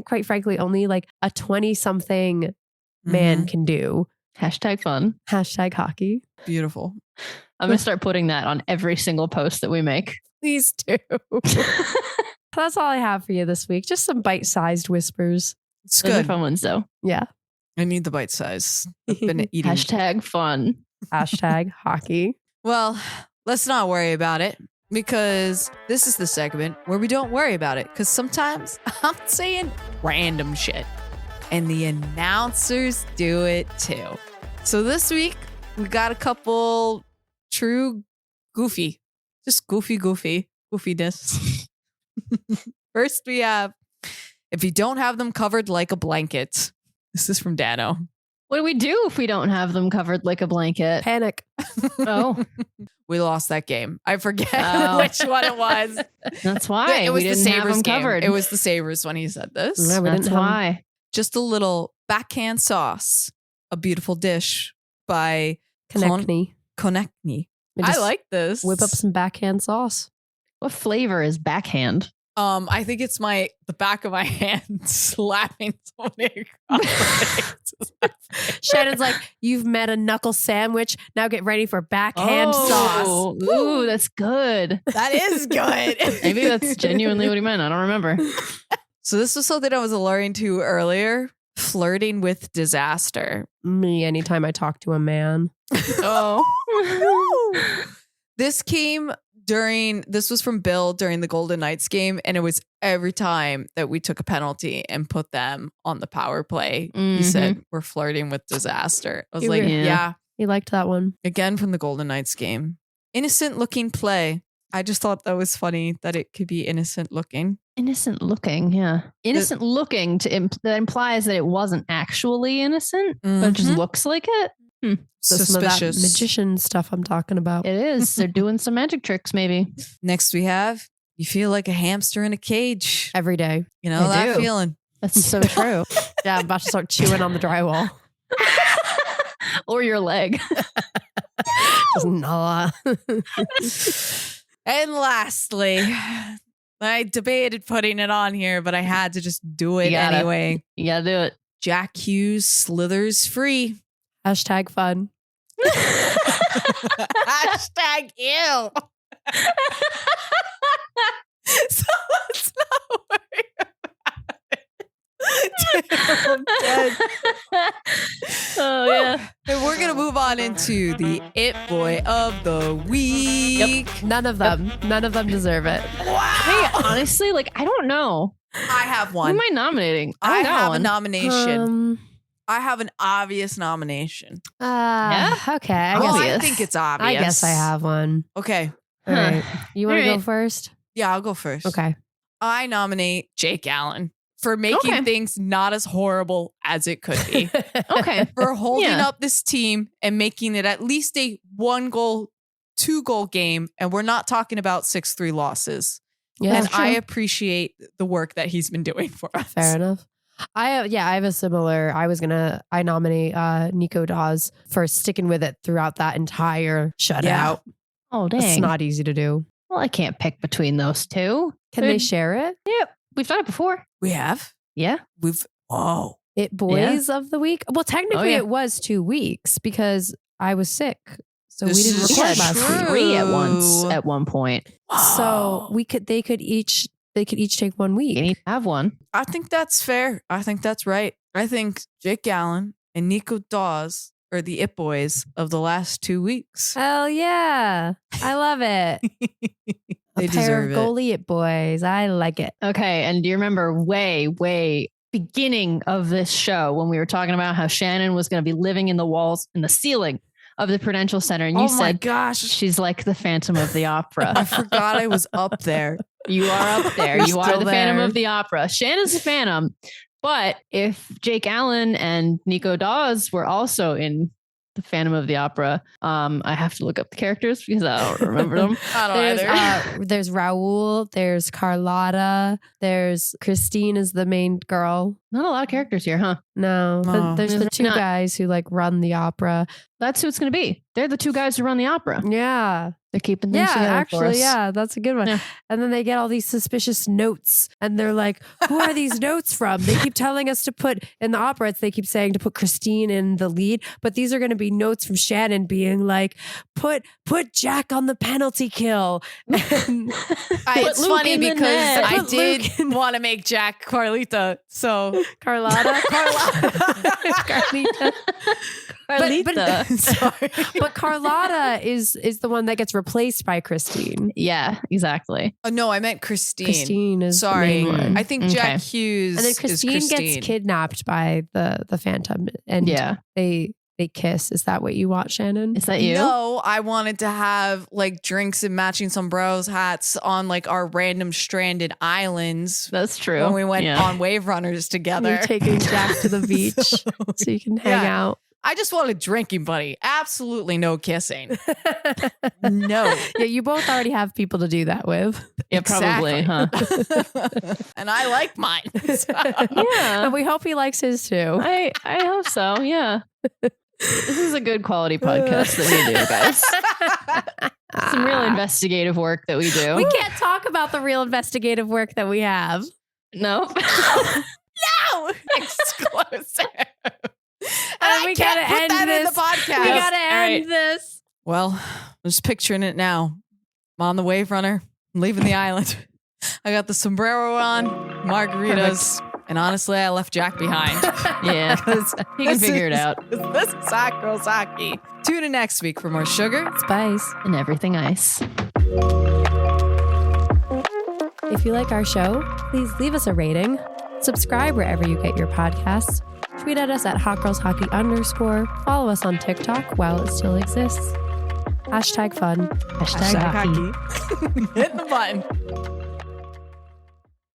quite frankly only like a 20-something man can do. Hashtag fun. Hashtag hockey. Beautiful. I'm gonna start putting that on every single post that we make. Please do. That's all I have for you this week. Just some bite-sized whispers. It's Those are good. fun ones though. Yeah. I need the bite size. I've been eating. Hashtag fun. Hashtag hockey. Well, let's not worry about it because this is the segment where we don't worry about it because sometimes I'm saying random shit and the announcers do it too. So this week we got a couple true goofiness. First we have, if you don't have them covered like a blanket. This is from Dano. What do we do if we don't have them covered like a blanket? Panic. Oh, We lost that game. I forget Oh. which one it was. that's why It was we the didn't have Sabres them game. covered. It was the Sabres when he said this. No, we That's didn't have- why. Just a little backhand sauce, a beautiful dish by Konechny. Konechny. We I just like this. whip up some backhand sauce. What flavor is backhand? I think it's the back of my hand slapping somebody across. Shannon's like, you've met a knuckle sandwich. Now get ready for backhand sauce. Oh, ooh, that's good. That is good. Maybe that's genuinely what he meant. I don't remember. So this was something I was alluring to earlier. Flirting with disaster. Me, anytime I talk to a man. Oh. This was from Bill during the Golden Knights game, and it was every time that we took a penalty and put them on the power play. He said, we're flirting with disaster. I was You like, were- yeah, He liked that one. again from the Golden Knights game. Innocent looking play. I just thought that was funny that it could be innocent looking. Innocent looking, yeah. Innocent looking that implies that it wasn't actually innocent, but it just Mhm. looks like it. So some of that Suspicious. magician stuff I'm talking about. It is. They're doing some magic tricks, maybe. Next we have, you feel like a hamster in a cage. Every day. You know I that do. feeling. That's so true. Yeah, I'm about to start chewing on the drywall. Or your leg. Just gnaw. And lastly, I debated putting it on here, but I had to just do it You gotta. anyway. You gotta do it. Jack Hughes slithers free. Hashtag fun. Hashtag ew. Someone's not worried about it. Damn, I'm dead. Oh yeah. And we're we're going to move on into the It Boy of the Week. Yep. None of them deserve it. Wow. Hey, honestly, like, I don't know. I have Who one. am I nominating? I don't got have one. a nomination. I have an obvious nomination. Yeah? Okay. Obvious. I think it's obvious. I guess I have one. Okay. All right. You want to All go right. first? Yeah, I'll go first. Okay. I nominate Jake Allen for making Okay. things not as horrible as it could be. Okay. For holding Yeah. up this team and making it at least a 1-goal, 2-goal game. And we're not talking about 6-3 losses. Yeah. And I appreciate the work that he's been doing for us. Fair enough. I have a similar. I nominate Nico Dawes for sticking with it throughout that entire shutout. Yeah. Oh, It's dang. not easy to do. Well, I can't pick between those two. Can they share it? Yeah, we've done it before. We have? Yeah. It boys of the week? Well, technically yeah. it was 2 weeks because I was sick. So This we didn't is We record had last true. week. 3 at once at one point. So they could each take 1 You week. need to have one. I think that's fair. I think that's right. I think Jake Allen and Nico Dawes are the It Boys of the last 2 weeks. Hell yeah. I love it. They A pair deserve of it. goalie boys. I like it. Okay. And do you remember way beginning of this show when we were talking about how Shannon was going to be living in the walls, in the ceiling of the Prudential Center? And you Oh my said, gosh. she's like the Phantom of the I Opera. forgot I was up there. You are up there. You're You are still the Phantom there. of the Opera. Shannon's the Phantom. But if Jake Allen and Nico Dawes were also in the Phantom of the Opera, I have to look up the characters because I don't remember them. I don't either. There's Raul, there's Carlotta, there's Christine is the main girl. Not a lot of characters here, huh? No, No. there's the There's 2 not. guys who like run the opera. That's who it's going to be. They're the 2 guys who run the opera. Yeah. They're keeping things Yeah, together for actually, us. yeah, that's a good one. Yeah. And then they get all these suspicious notes and they're like, who are these notes from? They keep telling us to put in the opera, they keep saying to put Christine in the lead, but these are going to be notes from Shannon being like, put Jack on the penalty kill. And It's Luke funny in the because net. I Put did Luke in- want to make Jack Carlita. So Carlotta. Carlita. Carlita. sorry. But Carlotta is the one that gets replaced by Christine. Yeah, exactly. Oh, no, I meant Christine. Christine is Sorry. the main one. I think Okay. Jack Hughes And then is Christine gets kidnapped by the Phantom, and Yeah. they kiss. Is that what you want, Shannon? Is that you? No, I wanted to have like drinks and matching sombreros hats on like our random stranded islands That's true. when we went Yeah. on Wave Runners together. You're taking Jack to the beach so you can hang Yeah. out. I just want a drinking buddy. Absolutely no kissing. No. Yeah, you both already have people to do that with. Yeah, probably, huh? And I like mine. So- Yeah. And we hope he likes his too. I hope so. Yeah. This is a good quality podcast that we do, guys. Some real investigative work that we do. We can't talk about the real investigative work that we have. Nope. No! Exclusive. And we I can't gotta put end that in this. the podcast. We gotta All end right. this. Well, I'm just picturing it now. I'm on the Wave Runner. I'm leaving the island. I got the sombrero on, margaritas, and honestly, I left Jack behind. Yeah. He can figure it out. This is Hot Girls Hockey. Tune in next week for more sugar. Spice. And everything ice. If you like our show, please leave us a rating. Subscribe wherever you get your podcasts. Tweet at us at hotgirlshockey_. Follow us on TikTok while it still exists. #fun. Hashtag hockey. Hit the button.